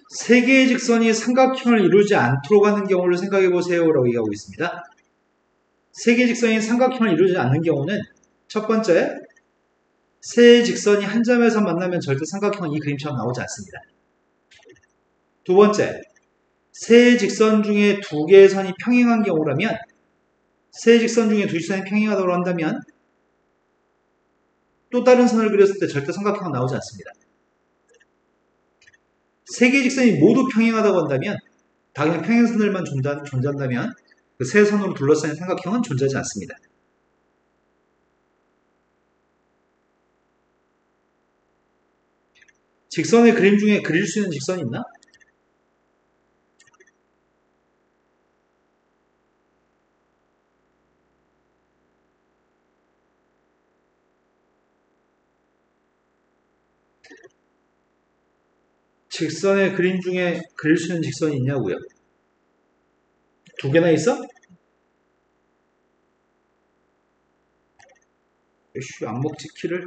세 개의 직선이 삼각형을 이루지 않도록 하는 경우를 생각해 보세요. 라고 얘기하고 있습니다. 세 개의 직선이 삼각형을 이루지 않는 경우는 첫 번째, 세 직선이 한 점에서 만나면 절대 삼각형은 이 그림처럼 나오지 않습니다. 두 번째, 세 직선 중에 두 개의 선이 평행한 경우라면 세 직선 중에 두 직선이 평행하다고 한다면 또 다른 선을 그렸을 때 절대 삼각형은 나오지 않습니다. 세 개의 직선이 모두 평행하다고 한다면 다 그냥 평행선들만 존재한다면 그 세 선으로 둘러싸인 삼각형은 존재하지 않습니다. 직선의 그림 중에 그릴 수 있는 직선이 있나? 직선의 그림 중에 그릴 수 있는 직선이 있냐고요? 두 개나 있어? 에휴, 안 먹지 키를.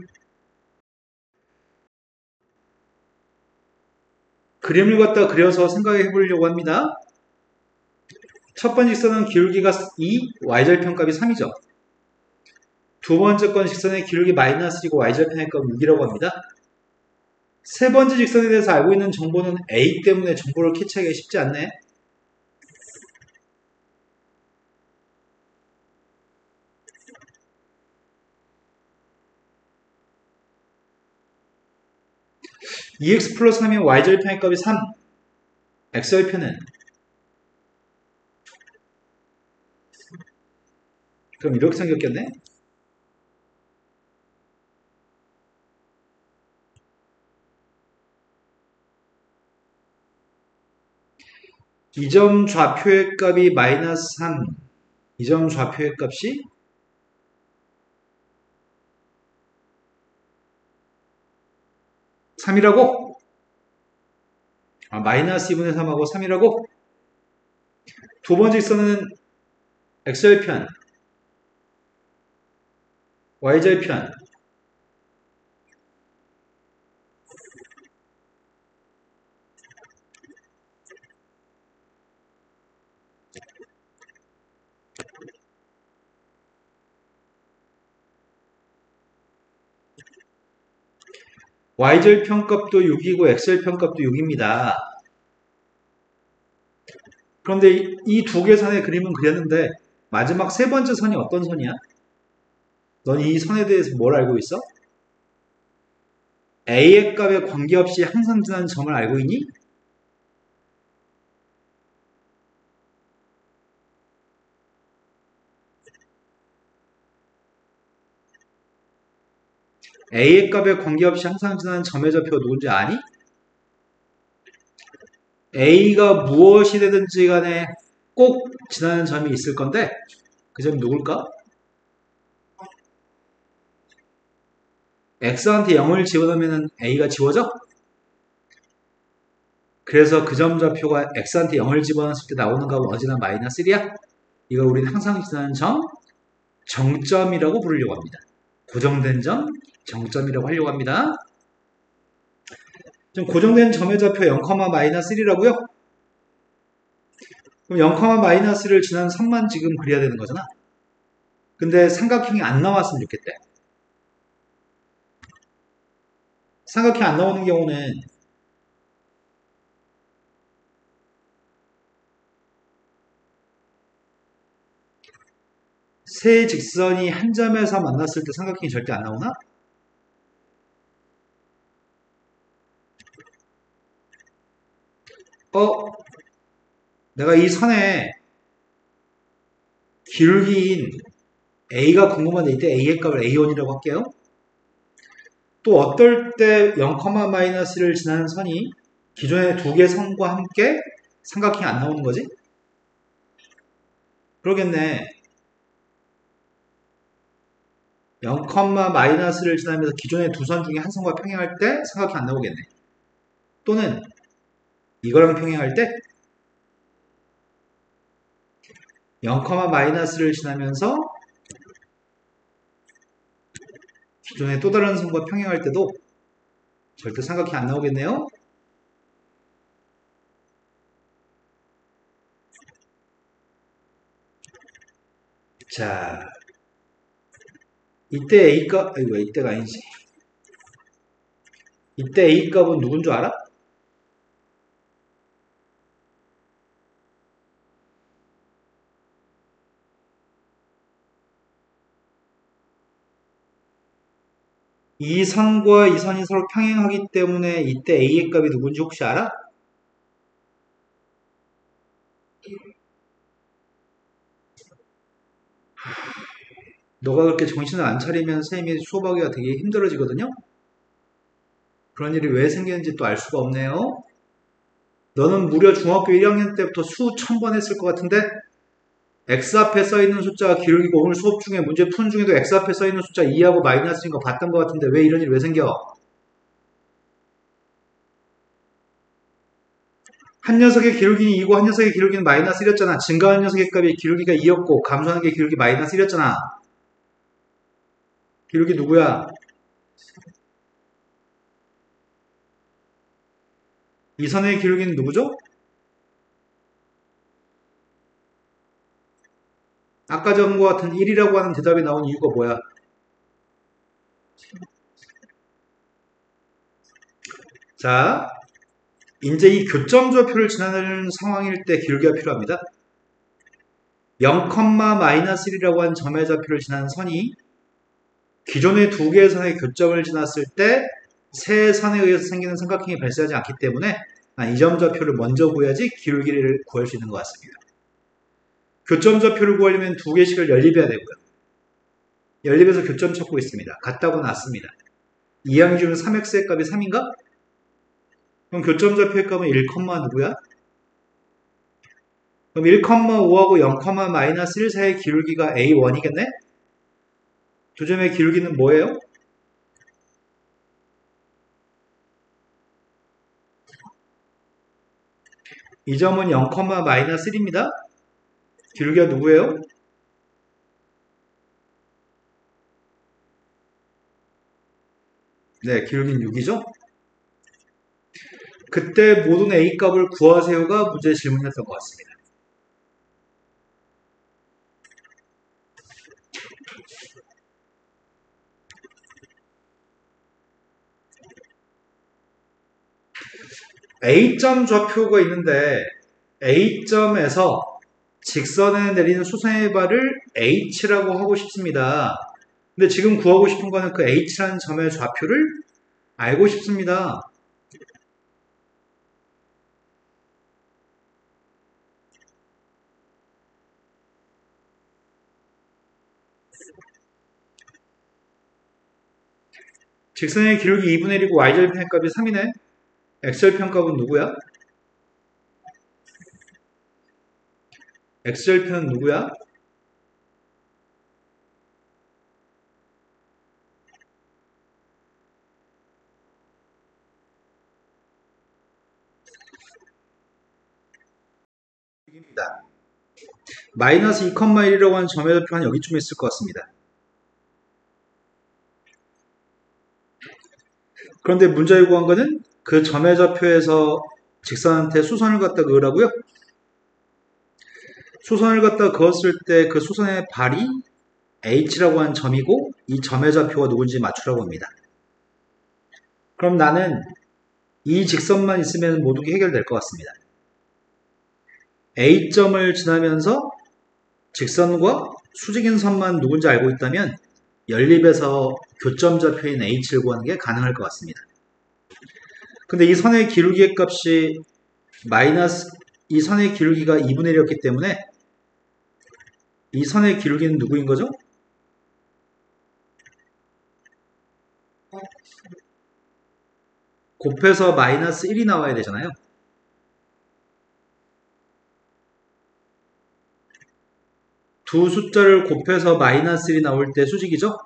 그림을 갖다 그려서 생각해 보려고 합니다. 첫 번째 직선은 기울기가 2, y절편값이 3이죠. 두 번째 건 직선의 기울기 마이너스 2고 y절편의 값은 6이라고 합니다. 세 번째 직선에 대해서 알고 있는 정보는 A 때문에 정보를 캐치하기가 쉽지 않네. EX 플러스 3이면 Y절편의 값이 3. X절편은? 그럼 이렇게 생겼겠네? 이 점 좌표의 값이 마이너스 3. 이 점 좌표의 값이 (3이라고) 마이너스 2분의 3하고 3이라고? 두 번째 직선은 X절편, Y절편. Y절편값도 6이고 X절편값도 6입니다. 그런데 이 두 개 선의 그림은 그렸는데 마지막 세 번째 선이 어떤 선이야? 넌 이 선에 대해서 뭘 알고 있어? A의 값에 관계없이 항상 지나는 점을 알고 있니? A의 값에 관계없이 항상 지나는 점의 좌표가 누군지 아니? A가 무엇이 되든지 간에 꼭 지나는 점이 있을 건데 그 점이 누굴까? X한테 0을 집어넣으면 A가 지워져? 그래서 그 점 좌표가 X한테 0을 집어넣었을 때 나오는 값은 어디나 마이너스 1이야? 이걸 우리는 항상 지나는 점, 정점이라고 부르려고 합니다. 고정된 점, 정점이라고 하려고 합니다. 좀 고정된 점의 좌표 0, 마이너스 1이라고요? 그럼 0, 마이너스 1을 지난 선만 지금 그려야 되는 거잖아. 근데 삼각형이 안 나왔으면 좋겠대. 삼각형이 안 나오는 경우는 세 직선이 한 점에서 만났을 때 삼각형이 절대 안 나오나? 내가 이 선에 기울기인 A가 궁금한데 이때 A의 값을 A1이라고 할게요. 또 어떨 때 0,-1을 지나는 선이 기존의 두 개 선과 함께 삼각형이 안 나오는 거지? 그러겠네. 0,-를 지나면서 기존의 두 선 중에 한 선과 평행할 때 삼각형이 안 나오겠네. 또는 이거랑 평행할 때 0,-를 지나면서 기존의 또 다른 선과 평행할 때도 절대 삼각형이 안 나오겠네요. 자, 이때 A값, 아이고, 이때가 아니지. 이때 A값은 누군 줄 알아? 이 선과 이 선이 서로 평행하기 때문에 이때 A의 값이 누군지 혹시 알아? 너가 그렇게 정신을 안 차리면 선생님이 수업하기가 되게 힘들어지거든요? 그런 일이 왜 생기는지 또 알 수가 없네요. 너는 무려 중학교 1학년 때부터 수천 번 했을 것 같은데 X 앞에 써있는 숫자가 기울기고 오늘 수업 중에 문제 푸는 중에도 X 앞에 써있는 숫자 2하고 마이너스인 거 봤던 것 같은데 왜 이런 일이 왜 생겨? 한 녀석의 기울기는 2고 한 녀석의 기울기는 마이너스 1이었잖아. 증가하는 녀석의 값이 기울기가 2였고 감소하는 게 기울기 마이너스 1이었잖아. 기울기 누구야? 이 선의 기울기는 누구죠? 아까 전과 같은 1이라고 하는 대답이 나온 이유가 뭐야? 자, 이제 이 교점 좌표를 지나는 상황일 때 기울기가 필요합니다. 0,-1이라고 하는 점의 좌표를 지나는 선이 기존의 두 개의 선의 교점을 지났을 때 세 선에 의해서 생기는 삼각형이 발생하지 않기 때문에 이 점 좌표를 먼저 구해야지 기울기를 구할 수 있는 것 같습니다. 교점 좌표를 구하려면 두 개씩을 연립해야 되고요. 연립해서 교점 찾고 있습니다. 같다고 났습니다. 2항이 주는 3x의 값이 3인가? 그럼 교점 좌표의 값은 1, 누구야? 그럼 1,5하고 0,-1 사이의 기울기가 A1이겠네? 두 점의 기울기는 뭐예요? 이 점은 0,-1입니다. 기울기가 누구예요? 네, 기울기는 6이죠? 그때 모든 A값을 구하세요가 문제 질문이었던 것 같습니다. A점 좌표가 있는데 A점에서 직선에 내리는 수선의 발을 H라고 하고 싶습니다. 근데 지금 구하고 싶은 거는 그 H라는 점의 좌표를 알고 싶습니다. 직선의 기울기 2분의 1이고 Y절편 값이 3이네. X절편 값은 누구야? X절편은 누구야? 마이너스 2,1이라고 하는 점의 좌표 한 여기쯤에 있을 것 같습니다. 그런데 문제에 구한 거는 그 점의 좌표에서 직선한테 수선을 갖다 그으라고요? 수선을 갖다 그었을 때 그 수선의 발이 H라고 하는 점이고 이 점의 좌표가 누군지 맞추라고 합니다. 그럼 나는 이 직선만 있으면 모든 게 해결될 것 같습니다. A점을 지나면서 직선과 수직인 선만 누군지 알고 있다면 연립에서 교점 좌표인 H를 구하는 게 가능할 것 같습니다. 근데 이 선의 기울기의 값이 이 선의 기울기가 2분의 1이었기 때문에 이 선의 기울기는 누구인 거죠? 곱해서 마이너스 1이 나와야 되잖아요. 두 숫자를 곱해서 마이너스 1이 나올 때 수직이죠?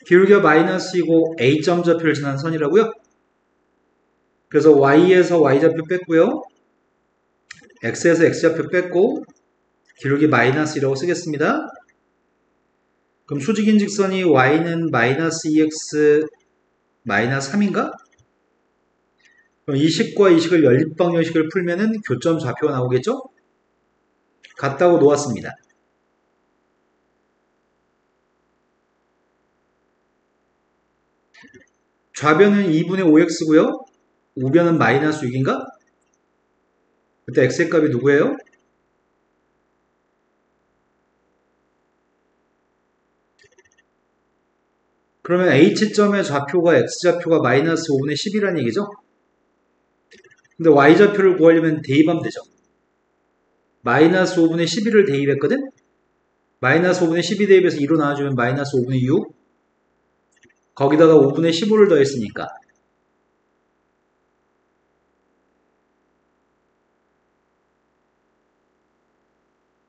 기울기가 마이너스이고 A점 좌표를 지난 선이라고요? 그래서 Y에서 Y좌표 뺐고요. X에서 X좌표 뺐고 기울기 마이너스 1이라고 쓰겠습니다. 그럼 수직인 직선이 Y는 마이너스 2X 마이너스 3인가? 그럼 이 식과 이 식을 연립방정식을 풀면은 교점 좌표가 나오겠죠? 같다고 놓았습니다. 좌변은 2분의 5x고요. 우변은 마이너스 6인가? 그때 x의 값이 누구예요? 그러면 h점의 좌표가 x좌표가 마이너스 5분의 10이라는 얘기죠? 근데 y좌표를 구하려면 대입하면 되죠. 마이너스 5분의 11을 대입했거든? 마이너스 5분의 12 대입해서 2로 나와주면 마이너스 5분의 6 거기다가 5분의 15를 더했으니까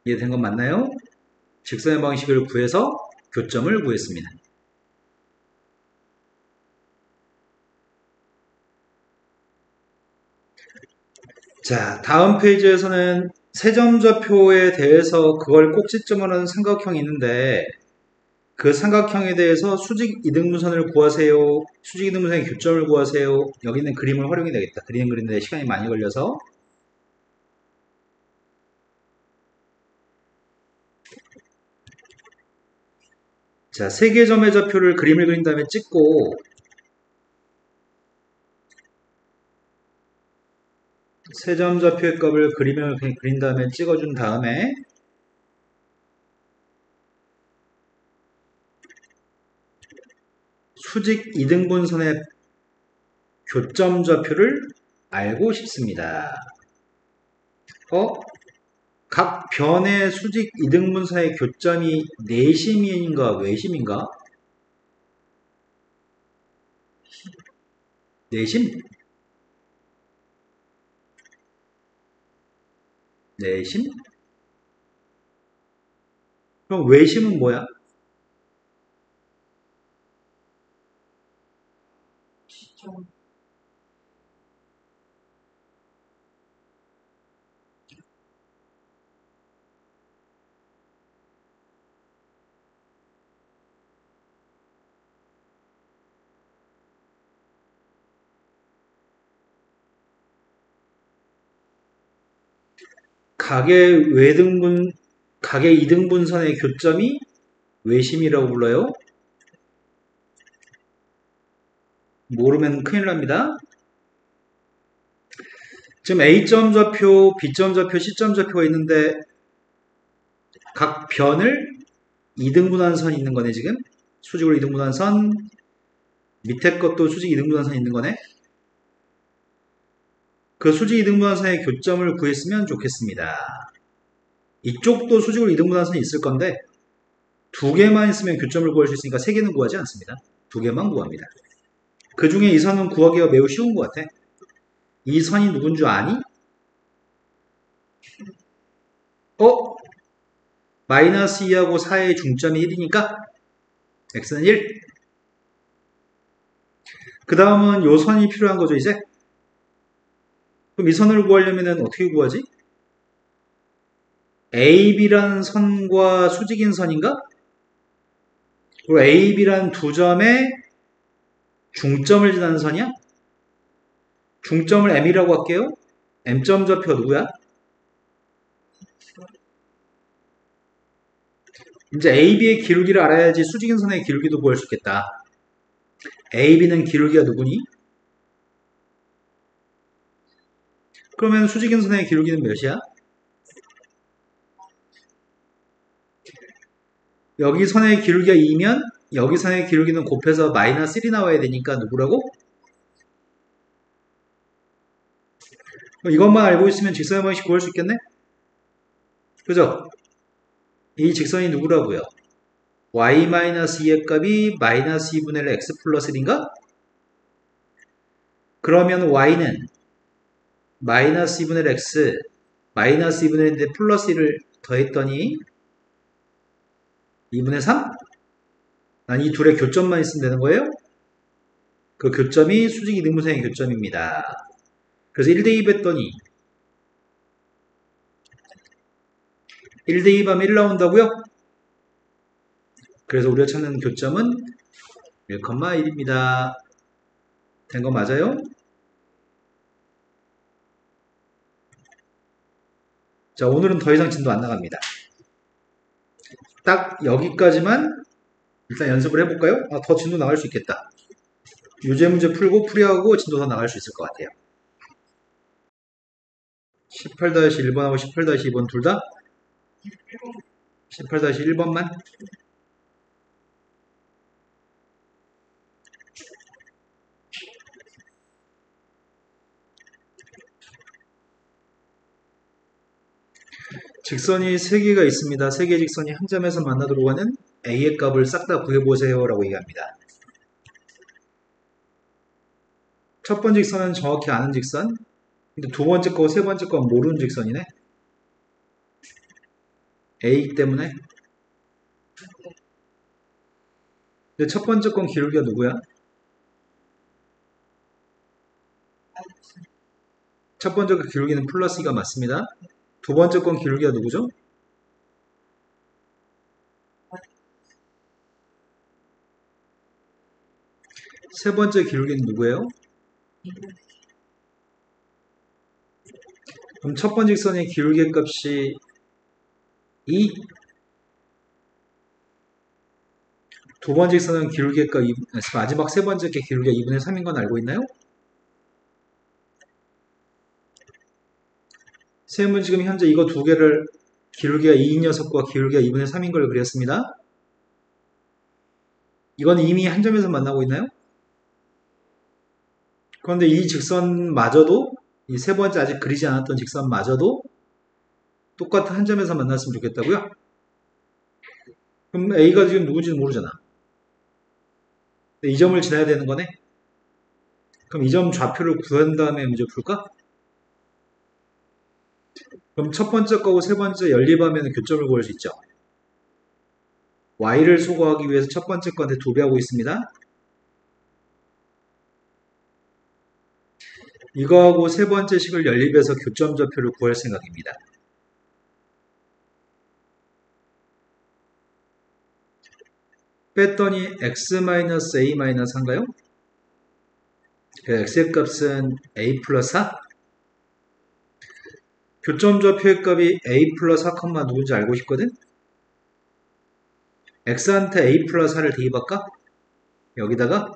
이해된 건 맞나요? 직선의 방식을 구해서 교점을 구했습니다. 자, 다음 페이지에서는 세점좌표에 대해서 그걸 꼭지점으로 하는 삼각형이 있는데 그 삼각형에 대해서 수직 이등분선을 구하세요. 수직 이등분선의 교점을 구하세요. 여기 있는 그림을 활용이 되겠다. 그림 그리는데 시간이 많이 걸려서 자, 세 개의 점의 좌표를 그림을 그린 다음에 찍고 세 점 좌표의 값을 그림을 그린 다음에 찍어준 다음에 수직 이등분선의 교점 좌표를 알고 싶습니다. 각 변의 수직 이등분선의 교점이 내심인가 외심인가? 내심? 내심? 그럼 외심은 뭐야? 시점. 각의 이등분선의 교점이 외심이라고 불러요? 모르면 큰일 납니다. 지금 A점 좌표, B점 좌표, C점 좌표가 있는데 각 변을 이등분한 선이 있는 거네 지금. 수직으로 이등분한 선, 밑에 것도 수직 이등분한 선이 있는 거네. 그 수직 이등분한 선의 교점을 구했으면 좋겠습니다. 이쪽도 수직으로 이등분한 선이 있을 건데 두 개만 있으면 교점을 구할 수 있으니까 세 개는 구하지 않습니다. 두 개만 구합니다. 그 중에 이 선은 구하기가 매우 쉬운 것 같아. 이 선이 누군 줄 아니? 마이너스 2하고 4의 중점이 1이니까 x는 1. 그 다음은 요 선이 필요한 거죠 이제. 그럼 이 선을 구하려면 어떻게 구하지? AB라는 선과 수직인 선인가? 그리고 AB라는 두 점의 중점을 지나는 선이야? 중점을 M이라고 할게요. M점 좌표가 누구야? 이제 AB의 기울기를 알아야지 수직인선의 기울기도 구할 수 있겠다. AB는 기울기가 누구니? 그러면 수직인선의 기울기는 몇이야? 여기 선의 기울기가 2면 여기 선의 기울기는 곱해서 마이너스 1이 나와야 되니까 누구라고? 이것만 알고 있으면 직선의 방식 구할 수 있겠네? 그죠? 이 직선이 누구라고요? y-2의 값이 마이너스 2분의 1 x 플러스 1인가? 그러면 y는 마이너스 2분의 1 x 마이너스 2분의 1인데 플러스 1을 더했더니 2분의 3? 난 이 둘의 교점만 있으면 되는 거예요? 그 교점이 수직 이등분선의 교점입니다. 그래서 1대2 했더니 1대2 하면 1 나온다고요? 그래서 우리가 찾는 교점은 1,1입니다. 된 거 맞아요? 자, 오늘은 더 이상 진도 안 나갑니다. 딱 여기까지만 일단 연습을 해볼까요? 더 진도 나갈 수 있겠다. 유제 문제 풀고 풀이하고 진도 더 나갈 수 있을 것 같아요. 18-1번하고 18-2번 둘 다? 18-1번만? 직선이 3개가 있습니다. 3개의 직선이 한 점에서 만나도록 하는 A의 값을 싹 다 구해보세요 라고 얘기합니다. 첫 번째 직선은 정확히 아는 직선, 근데 두 번째 거, 세 번째 건 모르는 직선이네. A이기 때문에. 근데 첫 번째 건 기울기가 누구야? 첫 번째 거 기울기는 플러스 2가 맞습니다. 두 번째 건 기울기가 누구죠? 세 번째 기울기는 누구예요? 그럼 첫 번째 직선의 기울기 값이 2. 두 번째 직선은 기울기 값 2, 마지막 세 번째 게 기울기가 2분의 3인 건 알고 있나요? 쌤은 지금 현재 이거 두 개를 기울기가 2인 녀석과 기울기가 2분의 3인 걸 그렸습니다. 이건 이미 한 점에서 만나고 있나요? 그런데 이 직선마저도 이 세 번째 아직 그리지 않았던 직선마저도 똑같은 한 점에서 만났으면 좋겠다고요? 그럼 A가 지금 누군지는 모르잖아. 이 점을 지나야 되는 거네? 그럼 이 점 좌표를 구한 다음에 문제 풀까? 그럼 첫 번째 거고 세 번째 연립하면 교점을 구할 수 있죠. y를 소거하기 위해서 첫 번째 거한테 도배하고 있습니다. 이거하고 세 번째 식을 연립해서 교점 좌표를 구할 생각입니다. 뺐더니 x-a-1가요? x의 값은 a 플러스 4? 교점 좌표의 값이 a 플러스 4, 누군지 알고 싶거든? x한테 a 플러스 4를 대입할까? 여기다가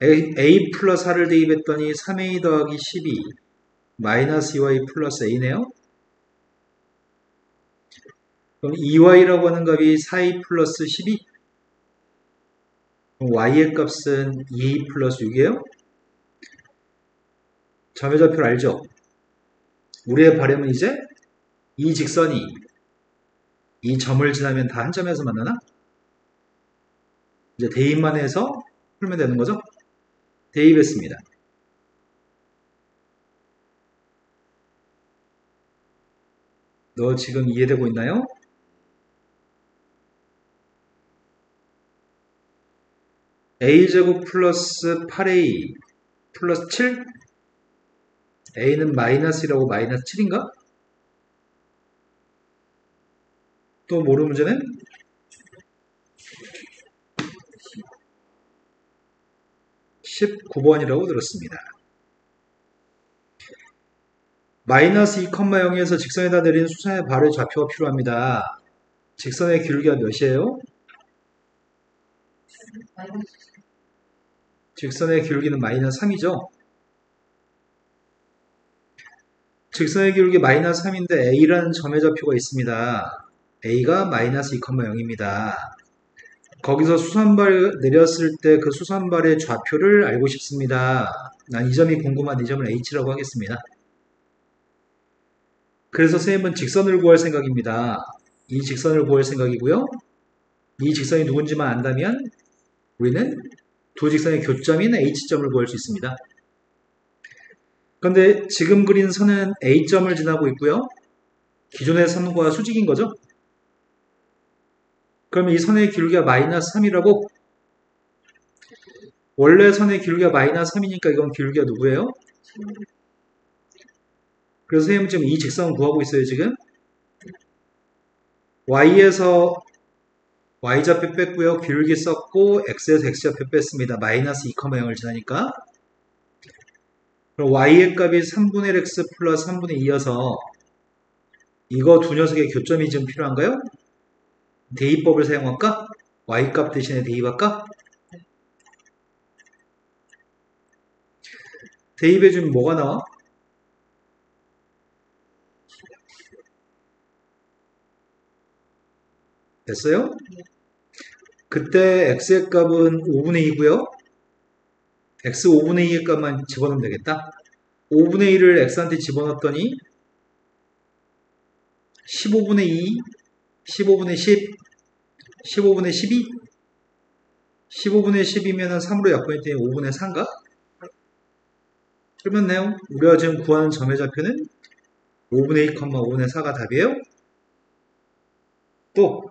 a 플러스 4를 대입했더니 3a 더하기 12 마이너스 2y 플러스 a네요. 그럼 2y라고 하는 값이 4a 플러스 12? 그럼 y의 값은 2a 플러스 6이에요? 점의 좌표를 알죠? 우리의 바램은 이제 이 직선이 이 점을 지나면 다 한 점에서 만나나? 이제 대입만 해서 풀면 되는 거죠? 대입했습니다. 너 지금 이해되고 있나요? a제곱 플러스 8a 플러스 7? a는 마이너스라고 마이너스 7인가? 또 모르는 문제는? (19번이라고) 들었습니다. 마이너스 2,0에서 직선에다 내리는 수선의 발의 좌표가 필요합니다. 직선의 길이가 몇이에요? 마이너스 직선의 길이는 마이너스 3이죠? 직선의 길이 마이너스 3인데 A라는 점의 좌표가 있습니다. A가 마이너스 2,0입니다. 거기서 수선발 내렸을 때 그 수선발의 좌표를 알고 싶습니다. 난 이 점이 궁금한 이 점을 H라고 하겠습니다. 그래서 선생님은 직선을 구할 생각입니다. 이 직선을 구할 생각이고요. 이 직선이 누군지만 안다면 우리는 두 직선의 교점인 H점을 구할 수 있습니다. 그런데 지금 그린 선은 A점을 지나고 있고요. 기존의 선과 수직인 거죠? 그러면 이 선의 길이가 마이너스 3이라고? 원래 선의 길이가 마이너스 3이니까 이건 길이가 누구예요? 그래서 선생님은 지금 이 직선을 구하고 있어요, 지금. Y에서 Y좌표 뺐고요. 길기 썼고 X에서 X좌표 뺐습니다. 마이너스 2,0을 지나니까. 그럼 Y의 값이 3분의 1 X 플러스 3분의 2여서 이거 두 녀석의 교점이 지금 필요한가요? 대입법을 사용할까? Y값 대신에 대입할까? 대입해주면 뭐가 나와? 됐어요? 그때 X의 값은 5분의 2고요. X 5분의 2의 값만 집어넣으면 되겠다. 5분의 1을 X한테 집어넣었더니 15분의 2, 15분의 10, 15분의 12, 15분의 10이면 3으로 약분했더니 5분의 4인가? 그러면요, 우리가 지금 구하는 점의 좌표는 5분의 2, 5분의 4가 답이에요. 또